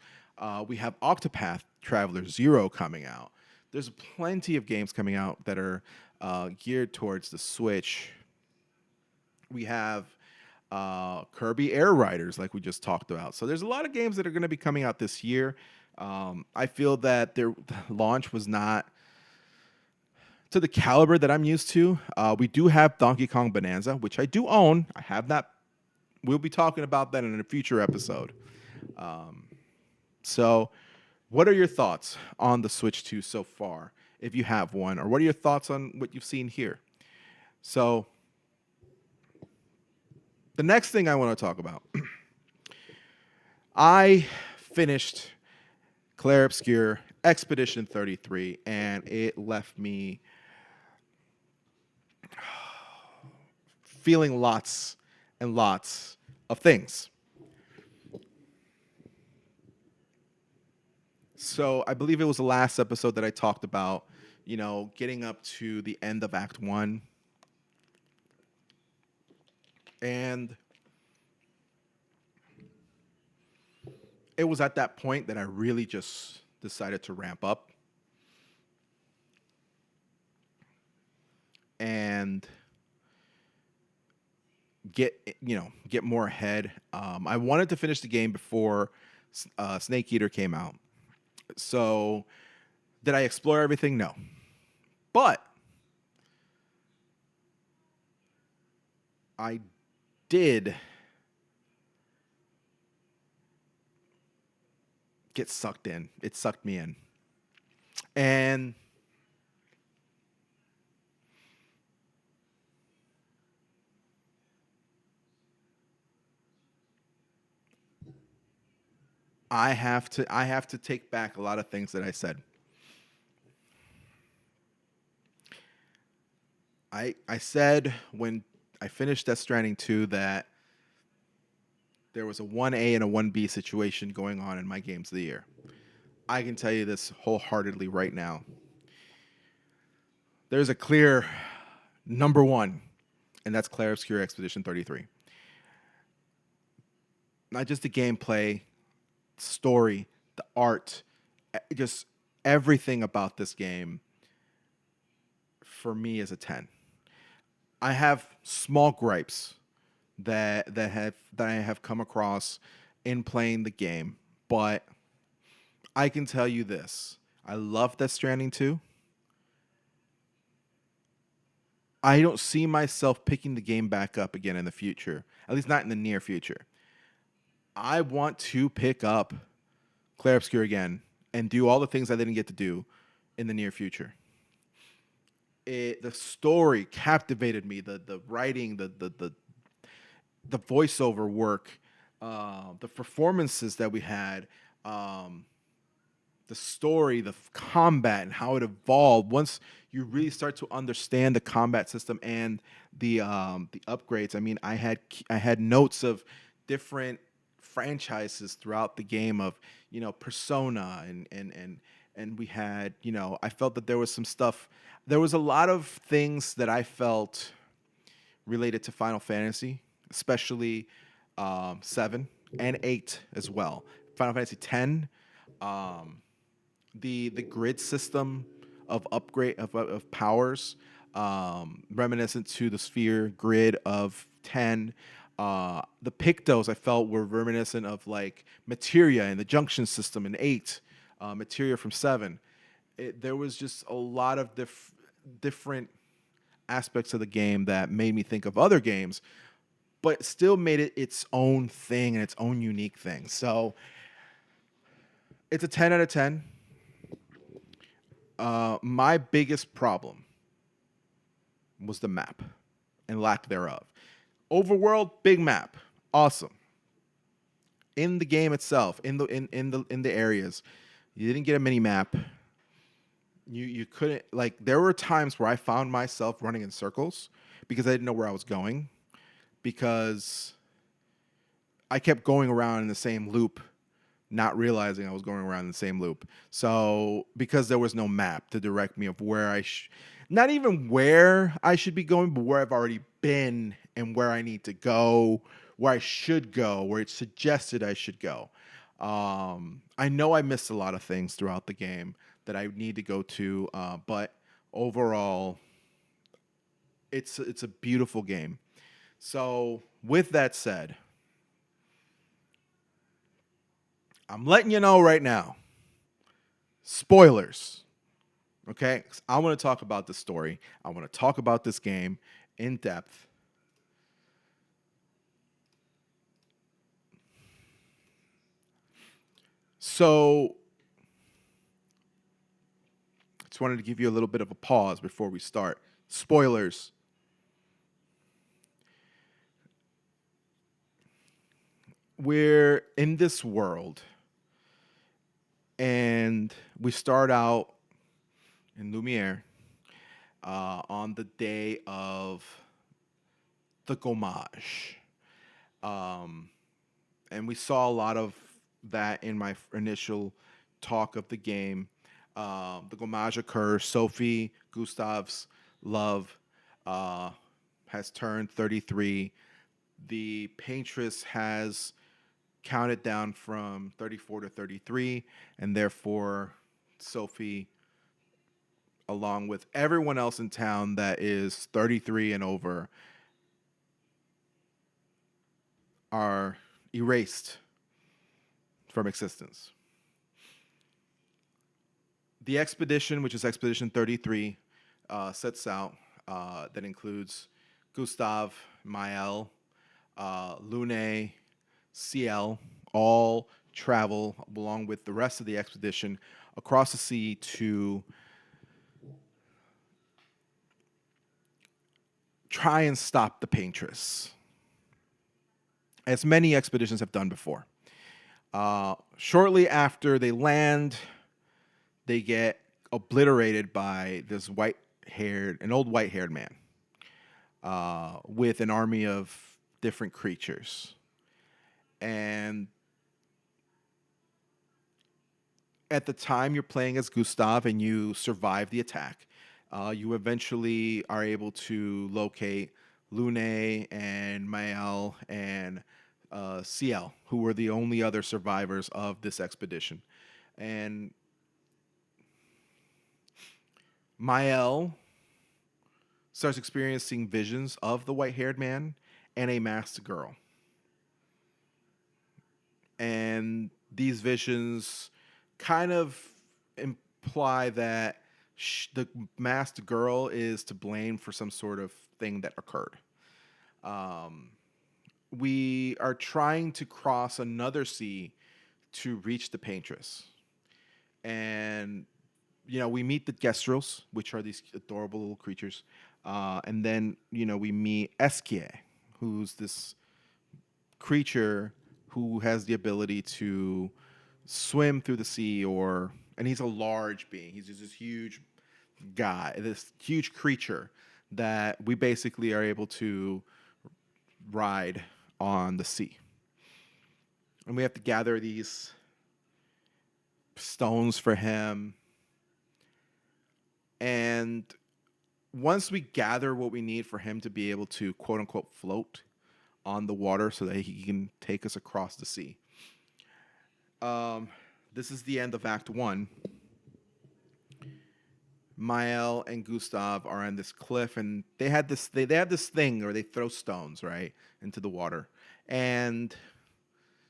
We have Octopath Traveler 0 coming out. There's plenty of games coming out that are geared towards the Switch. We have Kirby Air Riders, like we just talked about. So there's a lot of games that are going to be coming out this year. I feel that their launch was not to the caliber that I'm used to. We do have Donkey Kong Bonanza, which I do own. I have that. We'll be talking about that in a future episode. So what are your thoughts on the Switch 2 so far, if you have one? Or what are your thoughts on what you've seen here? So the next thing I want to talk about, I finished Clair Obscur Expedition 33, and it left me feeling lots and lots of things. So I believe it was the last episode that I talked about, getting up to the end of Act 1. And it was at that point that I really just decided to ramp up. And get more ahead. I wanted to finish the game before Snake Eater came out. So did I explore everything? No. But I did get sucked in. It sucked me in. And I have to take back a lot of things that I said. I said when I finished Death Stranding 2 that there was a 1A and a 1B situation going on in my games of the year. I can tell you this wholeheartedly right now. There's a clear number one, and that's Clair Obscur Expedition 33. Not just the gameplay, story, the art, just everything about this game for me is a 10. I have small gripes that I have come across in playing the game, but I can tell you this. I love Death Stranding 2. I don't see myself picking the game back up again in the future, at least not in the near future. I want to pick up Clair Obscur again and do all the things I didn't get to do in the near future. The story captivated me. The writing, the voiceover work, the performances that we had, the story, the combat, and how it evolved. Once you really start to understand the combat system and the upgrades, I mean, I had notes of different franchises throughout the game of Persona and we had I felt that there was some stuff. There was a lot of things that I felt related to Final Fantasy, especially 7 and 8 as well. Final Fantasy 10. The grid system of upgrade of powers, reminiscent to the sphere grid of 10. The Pictos I felt were reminiscent of like materia and the junction system in 8, materia from 7. There was just a lot of different aspects of the game that made me think of other games, but still made it its own thing and its own unique thing. So it's a 10 out of 10. My biggest problem was the map and lack thereof. Overworld, big map, awesome. In the game itself, in the areas, you didn't get a mini map. You couldn't, like, there were times where I found myself running in circles because I didn't know where I was going, because I kept going around in the same loop, not realizing I was going around in the same loop. So because there was no map to direct me of where not even where I should be going, but where I've already been and where I need to go, where I should go, where it's suggested I should go. I know I missed a lot of things throughout the game that I need to go to, but overall, it's a beautiful game. So with that said, I'm letting you know right now, spoilers, okay? 'Cause I want to talk about the story. I want to talk about this game in depth. So, just wanted to give you a little bit of a pause before we start. Spoilers. We're in this world, and we start out in Lumiere on the day of the Gommage. And we saw a lot of that in my initial talk of the game. The Gommage occurs. Sophie, Gustav's love, has turned 33. The Paintress has counted down from 34 to 33, and therefore Sophie, along with everyone else in town that is 33 and over, are erased from existence. The expedition, which is Expedition 33, sets out. That includes Gustav, Mael, Lune, CL, all travel along with the rest of the expedition across the sea to try and stop the Paintress, as many expeditions have done before. Shortly after they land, they get obliterated by this an old white-haired man with an army of different creatures. And at the time you're playing as Gustav and you survive the attack, you eventually are able to locate Lune and Mael and CL, who were the only other survivors of this expedition. And Mael starts experiencing visions of the white-haired man and a masked girl. And these visions kind of imply that the masked girl is to blame for some sort of thing that occurred. we are trying to cross another sea to reach the Paintress. And, we meet the Gestrels, which are these adorable little creatures. And then, we meet Eskie, who's this creature who has the ability to swim through the sea, and he's a large being. He's just this huge guy, this huge creature that we basically are able to ride on the sea. And we have to gather these stones for him. And once we gather what we need for him to be able to quote unquote float on the water so that he can take us across the sea. This is the end of Act 1. Mael and Gustav are on this cliff, and they had this thing where they throw stones right into the water. And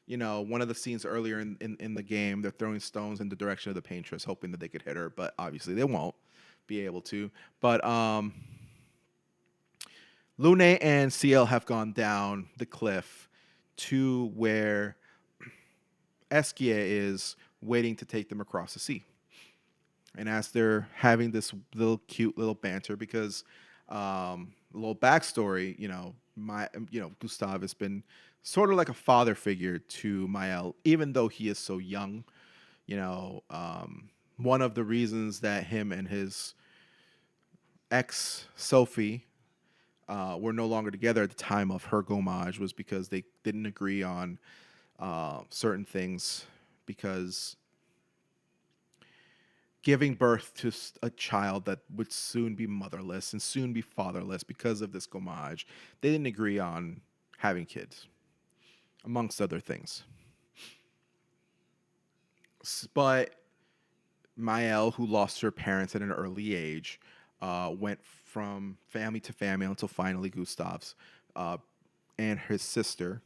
one of the scenes earlier in the game, they're throwing stones in the direction of the Paintress, hoping that they could hit her, but obviously they won't be able to. But Lune and Ciel have gone down the cliff to where Eskie is waiting to take them across the sea. And as they're having this cute little banter, because a little backstory, Gustav has been sort of like a father figure to Mael, even though he is so young. One of the reasons that him and his ex Sophie were no longer together at the time of her gommage was because they didn't agree on certain things, because giving birth to a child that would soon be motherless and soon be fatherless because of this gommage, they didn't agree on having kids, amongst other things. But Mael, who lost her parents at an early age, went from family to family until finally Gustav's and his sister,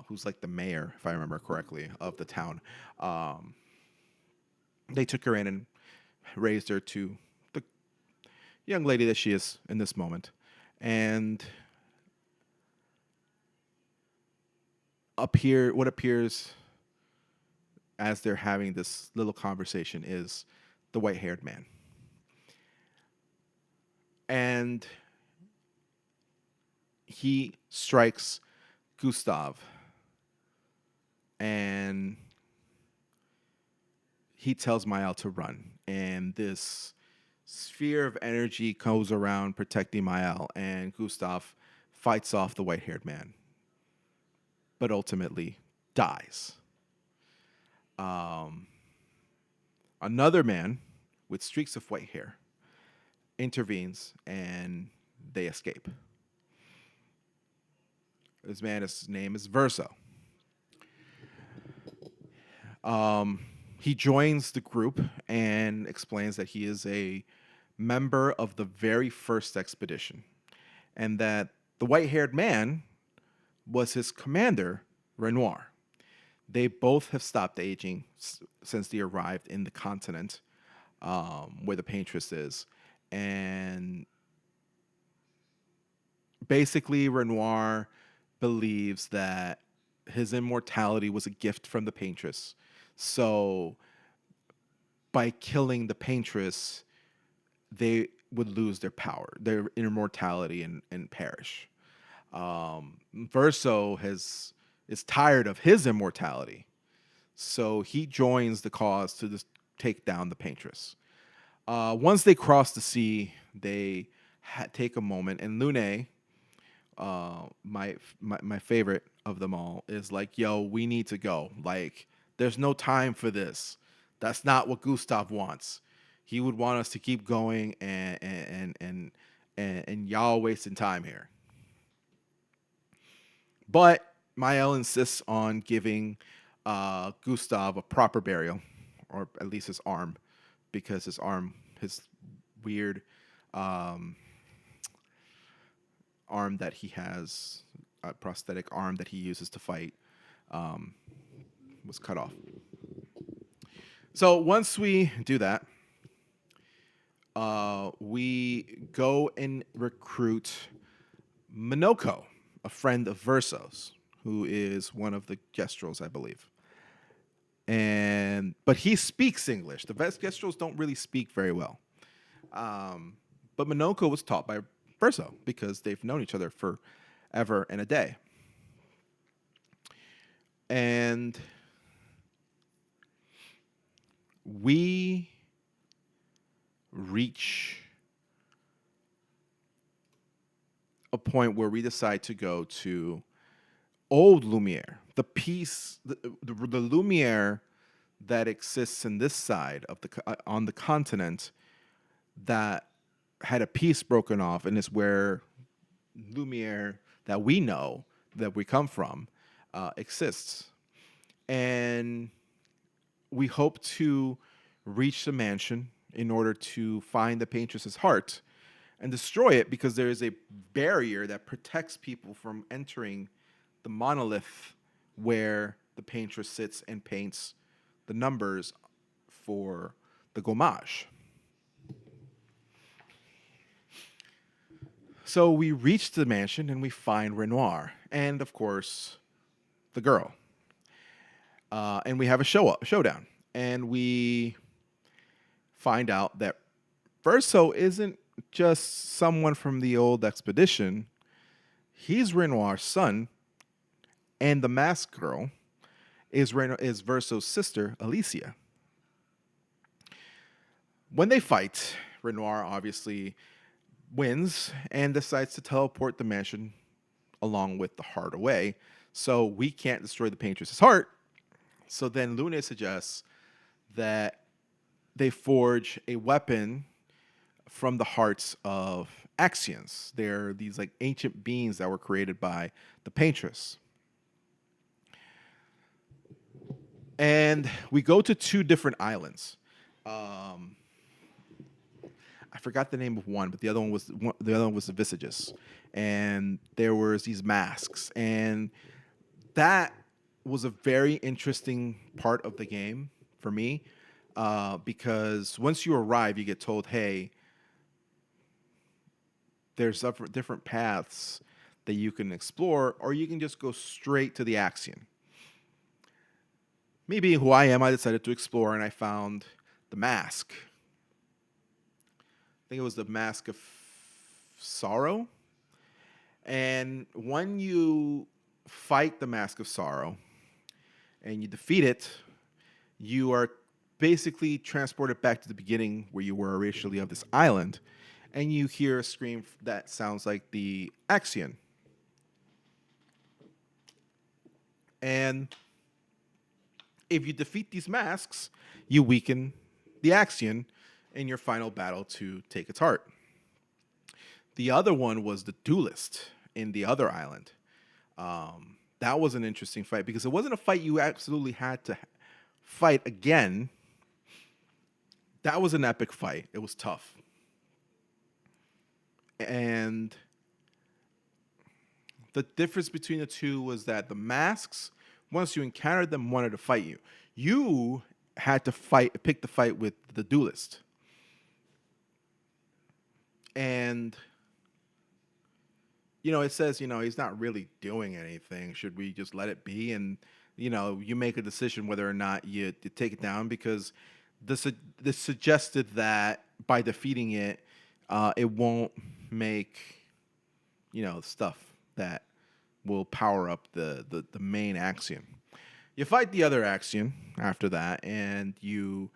who's like the mayor, if I remember correctly, of the town. They took her in and raised her to the young lady that she is in this moment. And what appears as they're having this little conversation is the white-haired man. And he strikes Gustav, and he tells Mael to run, and this sphere of energy goes around protecting Mael, and Gustav fights off the white-haired man, but ultimately dies. Another man with streaks of white hair intervenes, and they escape. This man's name is Verso. He joins the group and explains that he is a member of the very first expedition, and that the white-haired man was his commander, Renoir. They both have stopped aging since they arrived in the continent where the Paintress is. And basically, Renoir believes that his immortality was a gift from the Paintress. So by killing the Paintress, they would lose their power, their immortality, and perish. Verso is tired of his immortality, so he joins the cause to just take down the Paintress. Once they cross the sea, they take a moment, and Lune, my favorite of them all, is like, "Yo, we need to go. Like, there's no time for this. That's not what Gustav wants. He would want us to keep going, and y'all wasting time here." But Mael insists on giving Gustav a proper burial, or at least his arm, because his weird arm that he has, a prosthetic arm that he uses to fight, was cut off. So once we do that, we go and recruit Minoko, a friend of Verso's, who is one of the Gestrels, I believe. But he speaks English. The Gestrels don't really speak very well. But Minoko was taught by Verso because they've known each other forever and a day. And we reach a point where we decide to go to old Lumiere, the Lumiere that exists in this side of on the continent that had a piece broken off, and is where Lumiere that we know, that we come from, exists. And we hope to reach the mansion in order to find the Paintress's heart and destroy it, because there is a barrier that protects people from entering the monolith where the Paintress sits and paints the numbers for the gommage. So we reach the mansion and we find Renoir and, of course, the girl. And we have a showdown. And we find out that Verso isn't just someone from the old expedition. He's Renoir's son, and the masked girl is Verso's sister, Alicia. When they fight, Renoir obviously wins and decides to teleport the mansion along with the heart away, so we can't destroy the Paintress's heart. So then Lune suggests that they forge a weapon from the hearts of Axions. They're these like ancient beings that were created by the Paintress. And we go to two different islands. I forgot the name of one, but the other one was the Visages, and there was these masks, and that was a very interesting part of the game for me, because once you arrive, you get told, "Hey, there's different paths that you can explore, or you can just go straight to the Axion." Me being who I am, I decided to explore, and I found the mask. I think it was the Mask of Sorrow. And when you fight the Mask of Sorrow and you defeat it, you are basically transported back to the beginning where you were originally of this island, and you hear a scream that sounds like the Axion. And if you defeat these masks, you weaken the Axion in your final battle to take its heart. The other one was the duelist in the other island. That was an interesting fight because it wasn't a fight you absolutely had to fight again. That was an epic fight. It was tough. And the difference between the two was that the masks, once you encountered them, wanted to fight you. You had to pick the fight with the duelist. And, it says, he's not really doing anything. Should we just let it be? And, you make a decision whether or not you take it down, because this suggested that by defeating it, it won't make, stuff that will power up the main Axion. You fight the other Axion after that, and you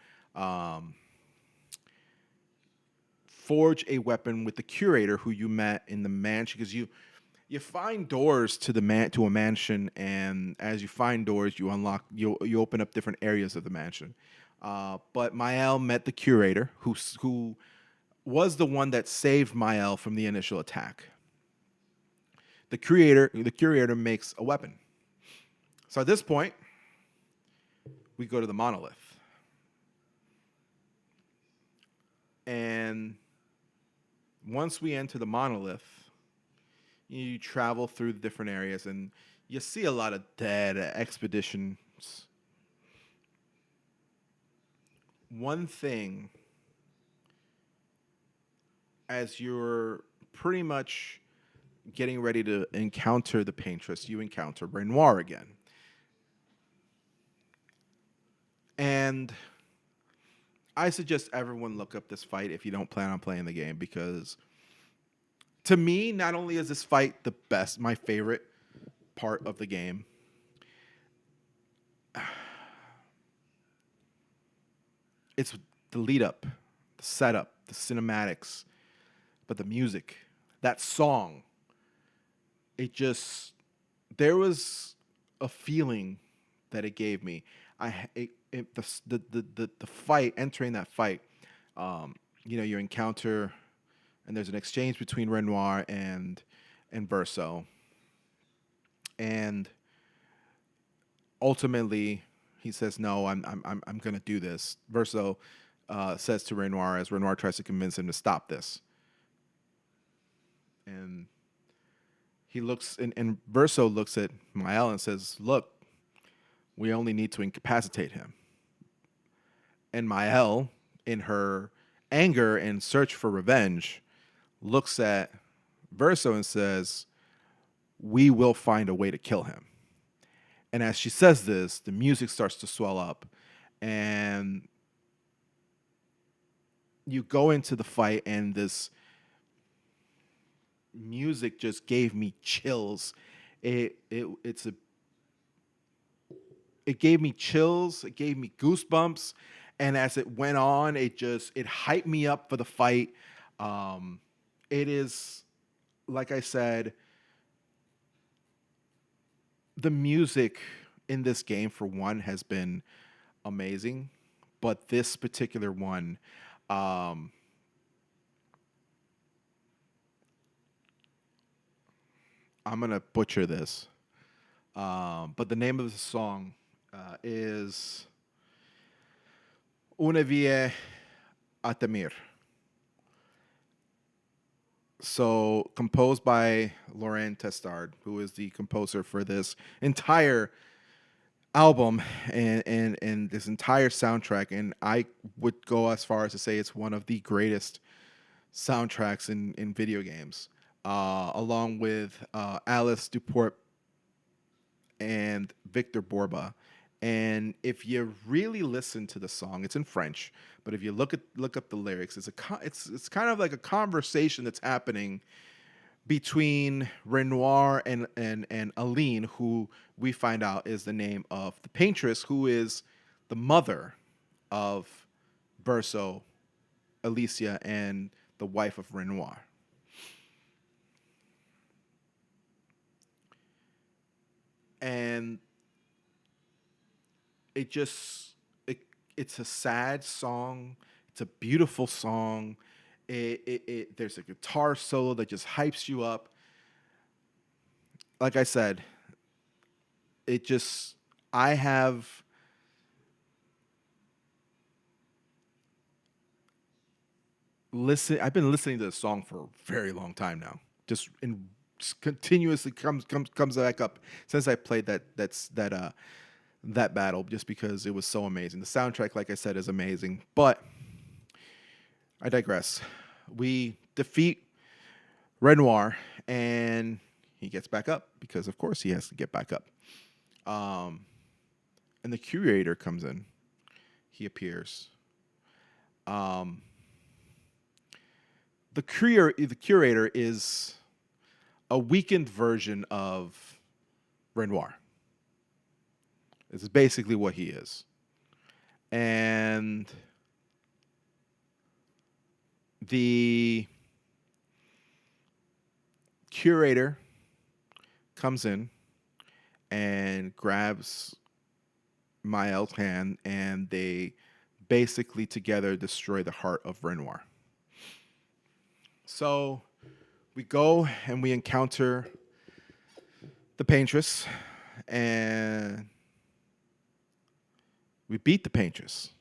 forge a weapon with the curator who you met in the mansion, because you find doors to a mansion, and as you find doors, you open up different areas of the mansion. But Mael met the curator, who was the one that saved Mael from the initial attack. The curator makes a weapon. So at this point, we go to the monolith. And once we enter the monolith, you travel through the different areas, and you see a lot of dead expeditions. One thing, as you're pretty much getting ready to encounter the Paintress, you encounter Renoir again. And I suggest everyone look up this fight if you don't plan on playing the game, because to me, not only is this fight the best, my favorite part of the game, it's the lead up, the setup, the cinematics, but the music, that song, there was a feeling that it gave me. The fight, entering that fight, you encounter, and there's an exchange between Renoir and Verso, and ultimately he says, "No, I'm going to do this." Verso says to Renoir, as Renoir tries to convince him to stop this, and he looks, and Verso looks at Mael and says, "Look, we only need to incapacitate him." And Mael, in her anger and search for revenge, looks at Verso and says, "We will find a way to kill him." And as she says this, the music starts to swell up, and you go into the fight, and this music just gave me chills. It gave me chills. It gave me goosebumps. And as it went on, it hyped me up for the fight. It is, like I said, the music in this game, for one, has been amazing. But this particular one, I'm going to butcher this. But the name of the song is Una Vie a Temir. So, composed by Laurent Testard, who is the composer for this entire album and this entire soundtrack. And I would go as far as to say it's one of the greatest soundtracks in video games, along with Alice Duport and Victor Borba. And if you really listen to the song, it's in French, but if you look up the lyrics, it's kind of like a conversation that's happening between Renoir and Aline, who we find out is the name of the Paintress, who is the mother of Verso, Alicia, and the wife of Renoir. And it's a sad song. It's a beautiful song. There's a guitar solo that just hypes you up. Like I said, I've been listening to the song for a very long time now. Just continuously comes back up since I played that battle, just because it was so amazing. The soundtrack, like I said, is amazing. But I digress. We defeat Renoir, and he gets back up because, of course, he has to get back up. And the curator comes in. He appears. The curator is a weakened version of Renoir. It's basically what he is. And the curator comes in and grabs Mael's hand, and they basically together destroy the heart of Renoir. So we go and we encounter the Paintress, and we beat the Paintress.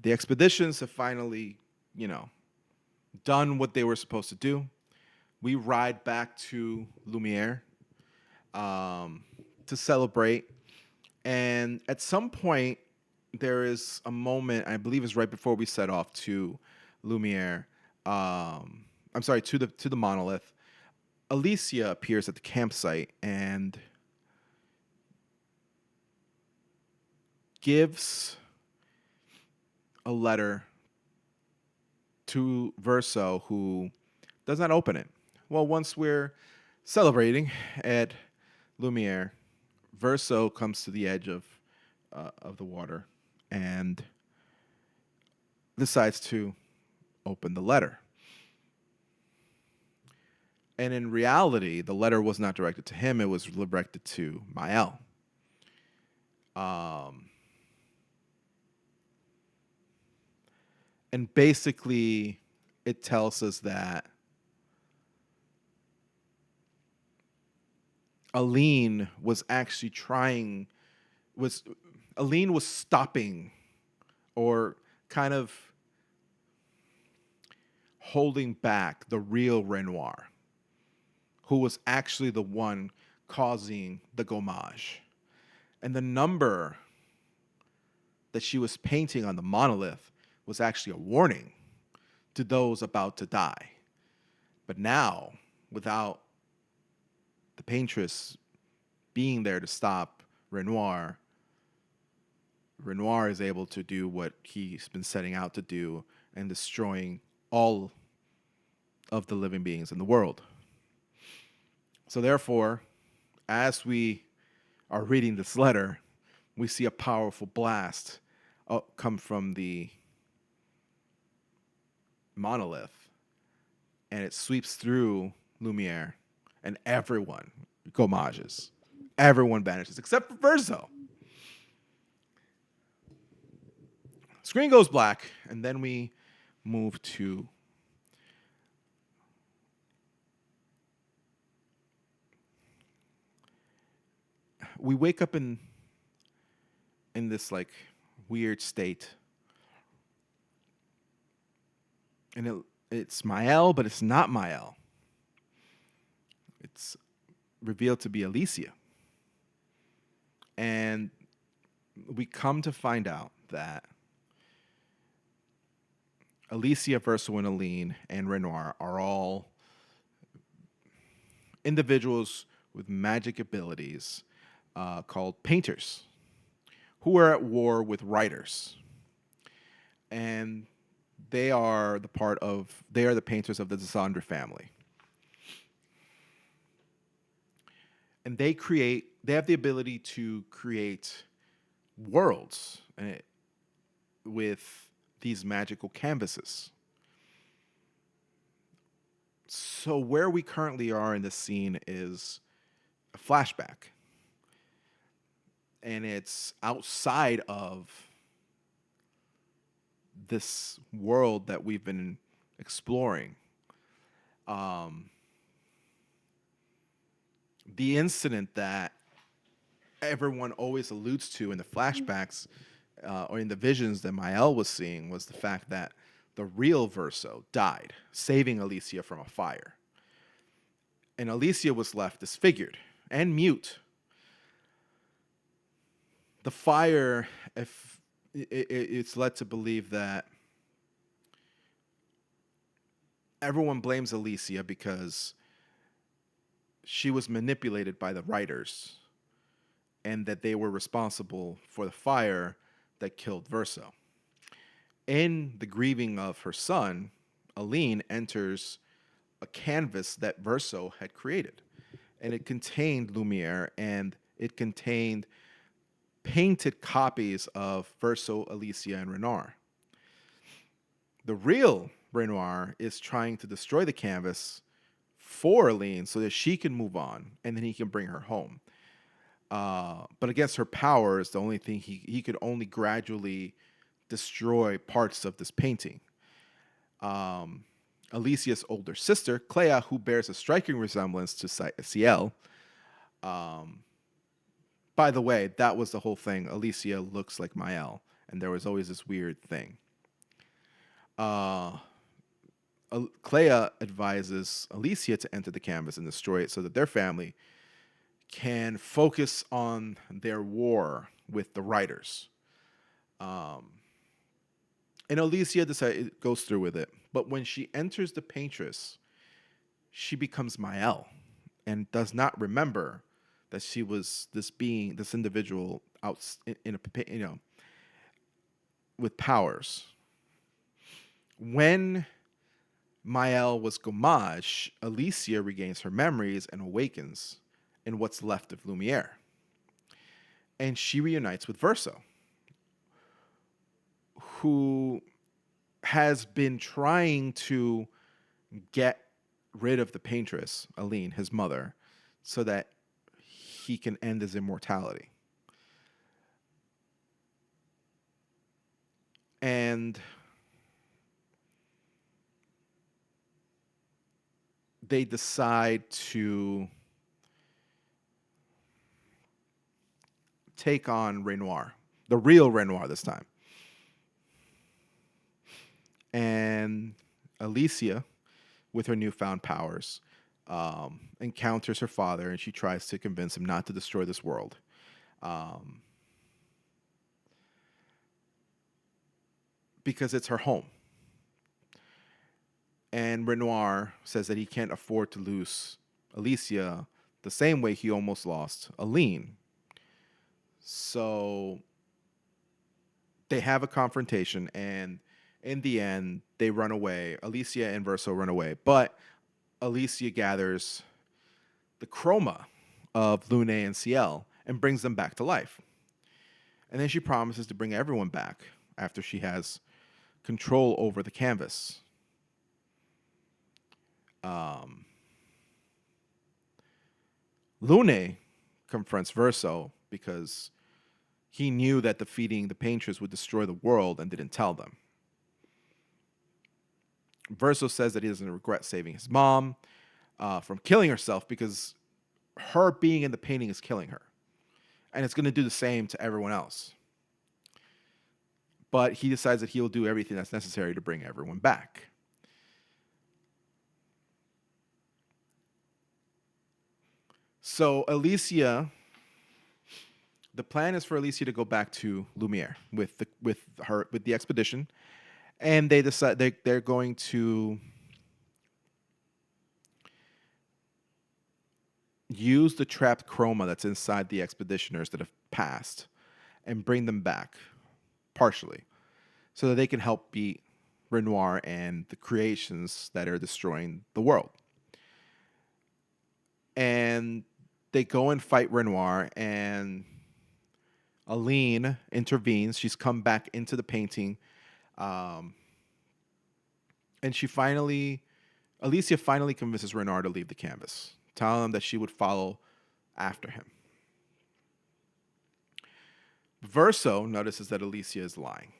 The expeditions have finally, done what they were supposed to do. We ride back to Lumiere to celebrate. And at some point, there is a moment, I believe it's right before we set off to Lumiere. To the monolith. Alicia appears at the campsite and gives a letter to Verso, who does not open it. Well, once we're celebrating at Lumiere, Verso comes to the edge of the water and decides to open the letter. And in reality, the letter was not directed to him. It was directed to Mael. And basically, it tells us that Aline was actually Aline was stopping or kind of holding back the real Renoir, who was actually the one causing the gommage. And the number that she was painting on the monolith was actually a warning to those about to die. But now, without the paintress being there to stop Renoir, Renoir is able to do what he's been setting out to do and destroying all of the living beings in the world. So therefore, as we are reading this letter, we see a powerful blast come from the monolith, and it sweeps through Lumiere, and everyone gommages. Everyone vanishes, except for Verso. Screen goes black, and then we move to we wake up in this like weird state. And it's Mael, but it's not Mael. It's revealed to be Alicia. And we come to find out that Alicia, Verso, and Aline and Renoir are all individuals with magic abilities called painters, who are at war with writers. And they are the painters of the Desandre family. And they have the ability to create worlds with these magical canvases. So where we currently are in this scene is a flashback. And it's outside of this world that we've been exploring. The incident that everyone always alludes to in the flashbacks or in the visions that Mael was seeing was the fact that the real Verso died, saving Alicia from a fire. And Alicia was left disfigured and mute. The fire, if it's led to believe that everyone blames Alicia because she was manipulated by the writers and that they were responsible for the fire that killed Verso. In the grieving of her son, Aline enters a canvas that Verso had created. And it contained Lumiere, and it contained painted copies of Verso, Alicia, and Renoir. The real Renoir is trying to destroy the canvas for Aline so that she can move on, and then he can bring her home. But against her powers, the only thing he could only gradually destroy parts of this painting. Alicia's older sister, Clair, who bears a striking resemblance to Ciel. By the way, that was the whole thing. Alicia looks like Mael, and there was always this weird thing. Clair advises Alicia to enter the canvas and destroy it so that their family can focus on their war with the writers. And Alicia goes through with it. But when she enters the paintress, she becomes Mael. and does not remember that she was this individual out in a, with powers. When Mael was Gomage, Alicia regains her memories and awakens in what's left of Lumiere. And she reunites with Verso, who has been trying to get rid of the paintress, Aline, his mother, so that he can end his immortality. And they decide to take on Renoir, the real Renoir this time. And Alicia, with her newfound powers, encounters her father, and she tries to convince him not to destroy this world. Because it's her home. And Renoir says that he can't afford to lose Alicia the same way he almost lost Aline. So they have a confrontation, and in the end, they run away. Alicia and Verso run away, but Alicia gathers the chroma of Lune and Ciel and brings them back to life. And then she promises to bring everyone back after she has control over the canvas. Lune confronts Verso because he knew that defeating the Paintress would destroy the world and didn't tell them. Verso says that he doesn't regret saving his mom from killing herself because her being in the painting is killing her. And it's going to do the same to everyone else. But he decides that he will do everything that's necessary to bring everyone back. So Alicia, the plan is for Alicia to go back to Lumiere with the expedition, and they decide they're going to use the trapped chroma that's inside the expeditioners that have passed and bring them back partially so that they can help beat Renoir and the creations that are destroying the world. And they go and fight Renoir, and Aline intervenes. She's come back into the painting. And Alicia finally convinces Renoir to leave the canvas, telling him that she would follow after him. Verso notices that Alicia is lying,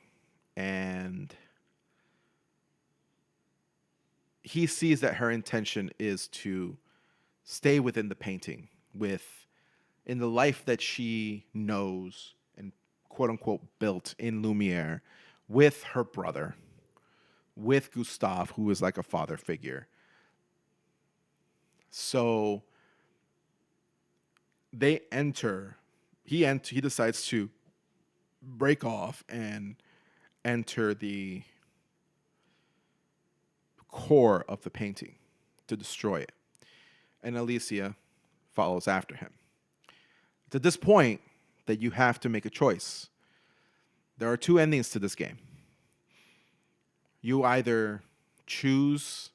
and he sees that her intention is to stay within the painting, in the life that she knows and quote unquote built in Lumiere, with her brother, with Gustave, who is like a father figure. So he decides to break off and enter the core of the painting to destroy it. And Alicia follows after him. It's at this point that you have to make a choice. There are two endings to this game. You either choose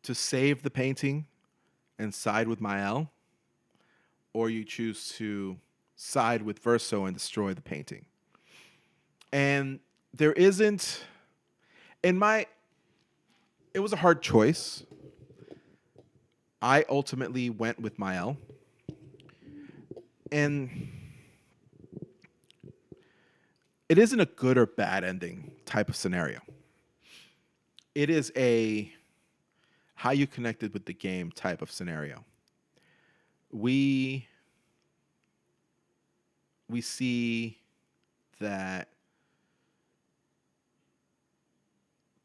to save the painting and side with Mael, or you choose to side with Verso and destroy the painting. And there isn't, it was a hard choice. I ultimately went with Mael. And it isn't a good or bad ending type of scenario. It is a how you connected with the game type of scenario. We see that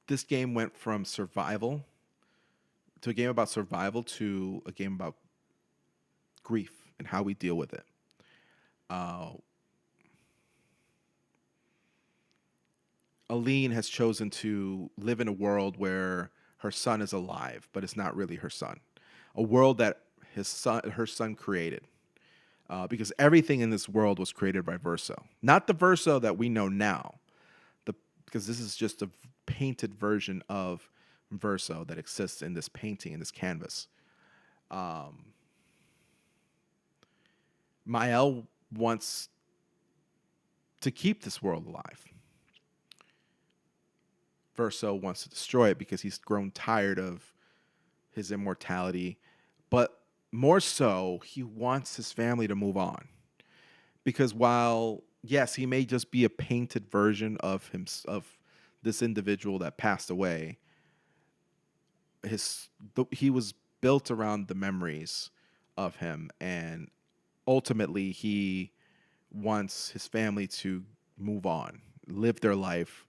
this game went from survival to a game about survival to a game about grief and how we deal with it. Aline has chosen to live in a world where her son is alive, but it's not really her son. a world that her son created. Because everything in this world was created by Verso. Not the Verso that we know now, because this is just a painted version of Verso that exists in this painting, in this canvas. Mael wants to keep this world alive. Verso wants to destroy it because he's grown tired of his immortality, but more so, he wants his family to move on. Because while, yes, he may just be a painted version of this individual that passed away, he was built around the memories of him, and ultimately he wants his family to move on, live their life,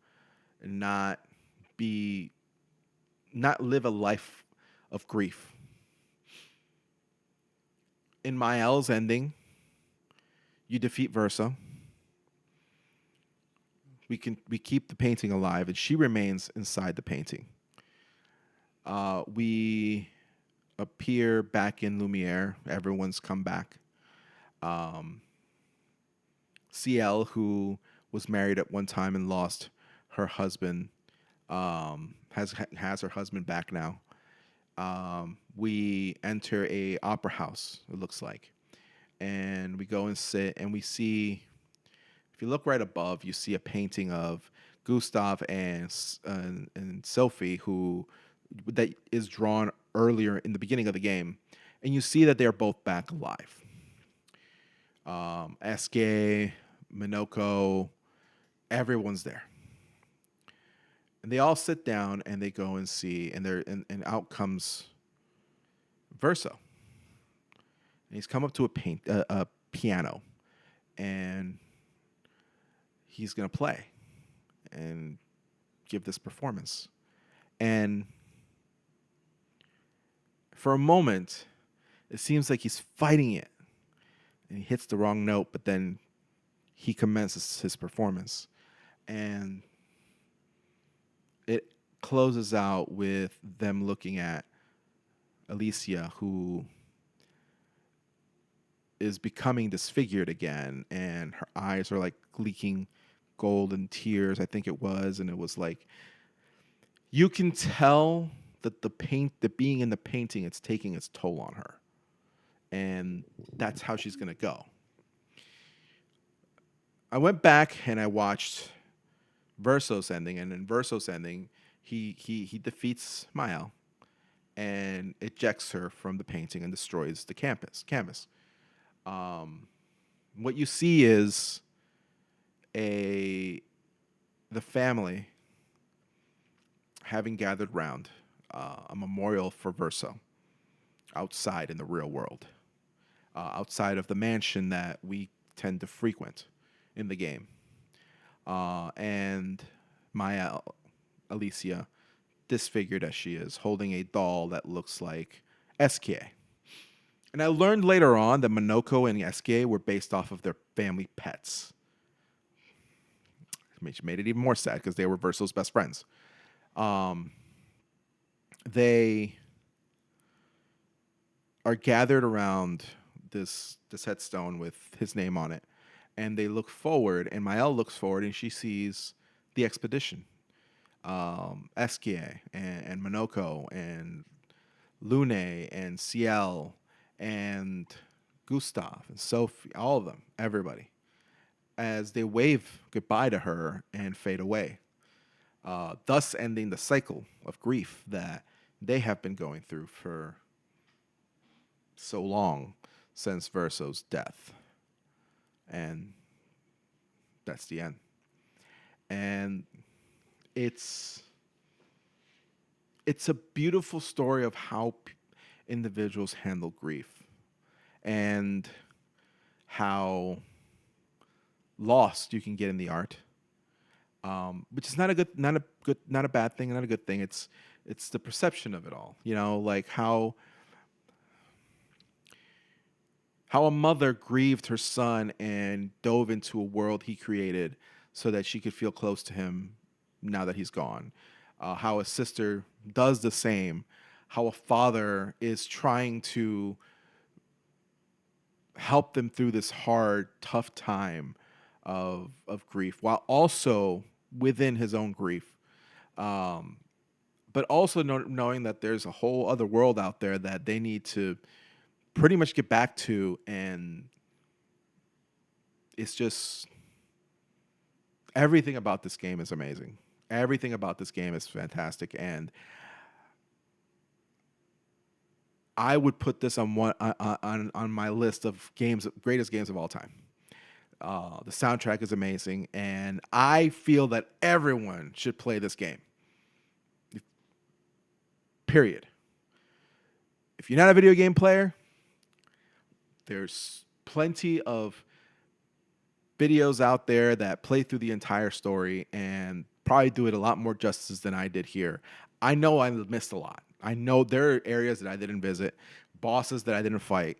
and not live a life of grief. In Mael's ending, you defeat Verso. We keep the painting alive, and she remains inside the painting. We appear back in Lumiere. Everyone's come back. CL, who was married at one time and lost her husband, has her husband back now. We enter a opera house, it looks like, and we go and sit, and we see, if you look right above, you see a painting of Gustav and Sophie, that is drawn earlier in the beginning of the game, and you see that they're both back alive. SK, Minoko, everyone's there. And they all sit down and they go and see, and out comes Verso. And he's come up to a piano, and he's going to play and give this performance. And for a moment, it seems like he's fighting it, and he hits the wrong note, but then he commences his performance. And it closes out with them looking at Alicia, who is becoming disfigured again, and her eyes are like leaking golden tears, I think it was, and it was like, you can tell that the being in the painting, it's taking its toll on her, and that's how she's gonna go. I went back and I watched Verso's ending, and in Verso's ending, he defeats Mael and ejects her from the painting and destroys the canvas. What you see is the family having gathered round a memorial for Verso outside in the real world, outside of the mansion that we tend to frequent in the game. And Maya, Alicia, disfigured as she is, holding a doll that looks like SK. And I learned later on that Minoko and SK were based off of their family pets. Which made it even more sad because they were Verso's best friends. They are gathered around this headstone with his name on it, and they look forward, and Mael looks forward, and she sees the expedition. Eskie and Minoko and Lune and Ciel and Gustav and Sophie, all of them, everybody, as they wave goodbye to her and fade away, thus ending the cycle of grief that they have been going through for so long since Verso's death. And that's the end. And it's a beautiful story of how individuals handle grief and how lost you can get in the art, which is not a bad thing, not a good thing. It's the perception of it all, like how a mother grieved her son and dove into a world he created so that she could feel close to him now that he's gone. How a sister does the same. how a father is trying to help them through this hard, tough time of grief, while also within his own grief. But also knowing that there's a whole other world out there that they need to pretty much get back to, and it's just everything about this game is amazing. Everything about this game is fantastic, and I would put this on my list of greatest games of all time. The soundtrack is amazing, and I feel that everyone should play this game. Period. If you're not a video game player, there's plenty of videos out there that play through the entire story and probably do it a lot more justice than I did here. I know I missed a lot. I know there are areas that I didn't visit, bosses that I didn't fight.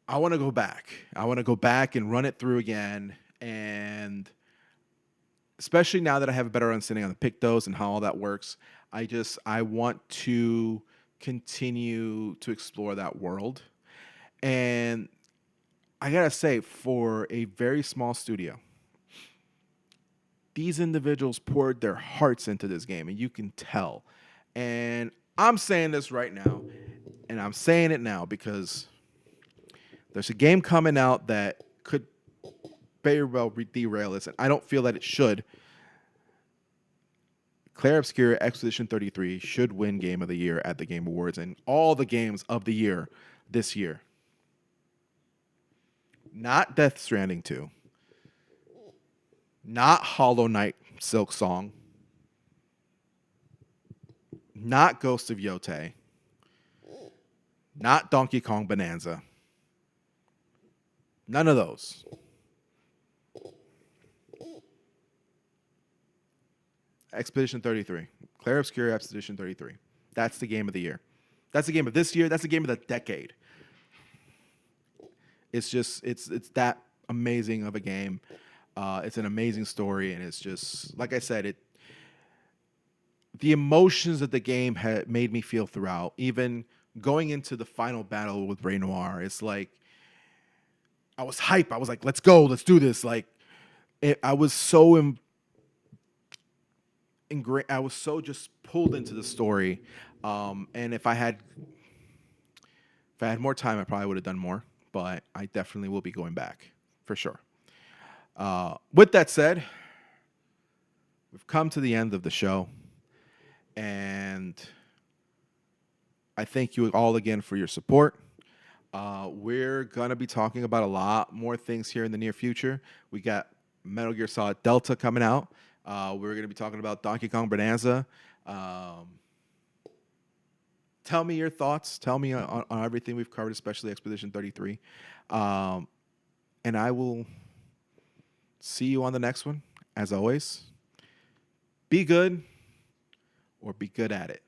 I want to go back. I want to go back and run it through again, and especially now that I have a better understanding on the Pictos and how all that works, I want to continue to explore that world. And I gotta say, for a very small studio, these individuals poured their hearts into this game, and you can tell. And I'm saying this right now, and I'm saying it now because there's a game coming out that could very well derail this, and I don't feel that it should. Clair Obscur Expedition 33 should win Game of the Year at the Game Awards and all the games of the year this year. Not Death Stranding 2. Not Hollow Knight Silk Song. Not Ghost of Yotei. Not Donkey Kong Bonanza. None of those. Expedition 33. Clair Obscur Expedition 33. That's the game of the year. That's the game of this year. That's the game of the decade. It's just, it's that amazing of a game. It's an amazing story, and it's just, like I said, the emotions that the game had made me feel throughout, even going into the final battle with Ray Noir, it's like, I was hype. I was like, let's go, let's do this. Like, I was so I was so just pulled into the story. And if I had more time, I probably would have done more, but I definitely will be going back for sure. With that said, we've come to the end of the show, and I thank you all again for your support. We're going to be talking about a lot more things here in the near future. We got Metal Gear Solid Delta coming out. We're going to be talking about Donkey Kong Bonanza. Tell me your thoughts. Tell me on everything we've covered, especially Expedition 33. And I will see you on the next one. As always, be good or be good at it.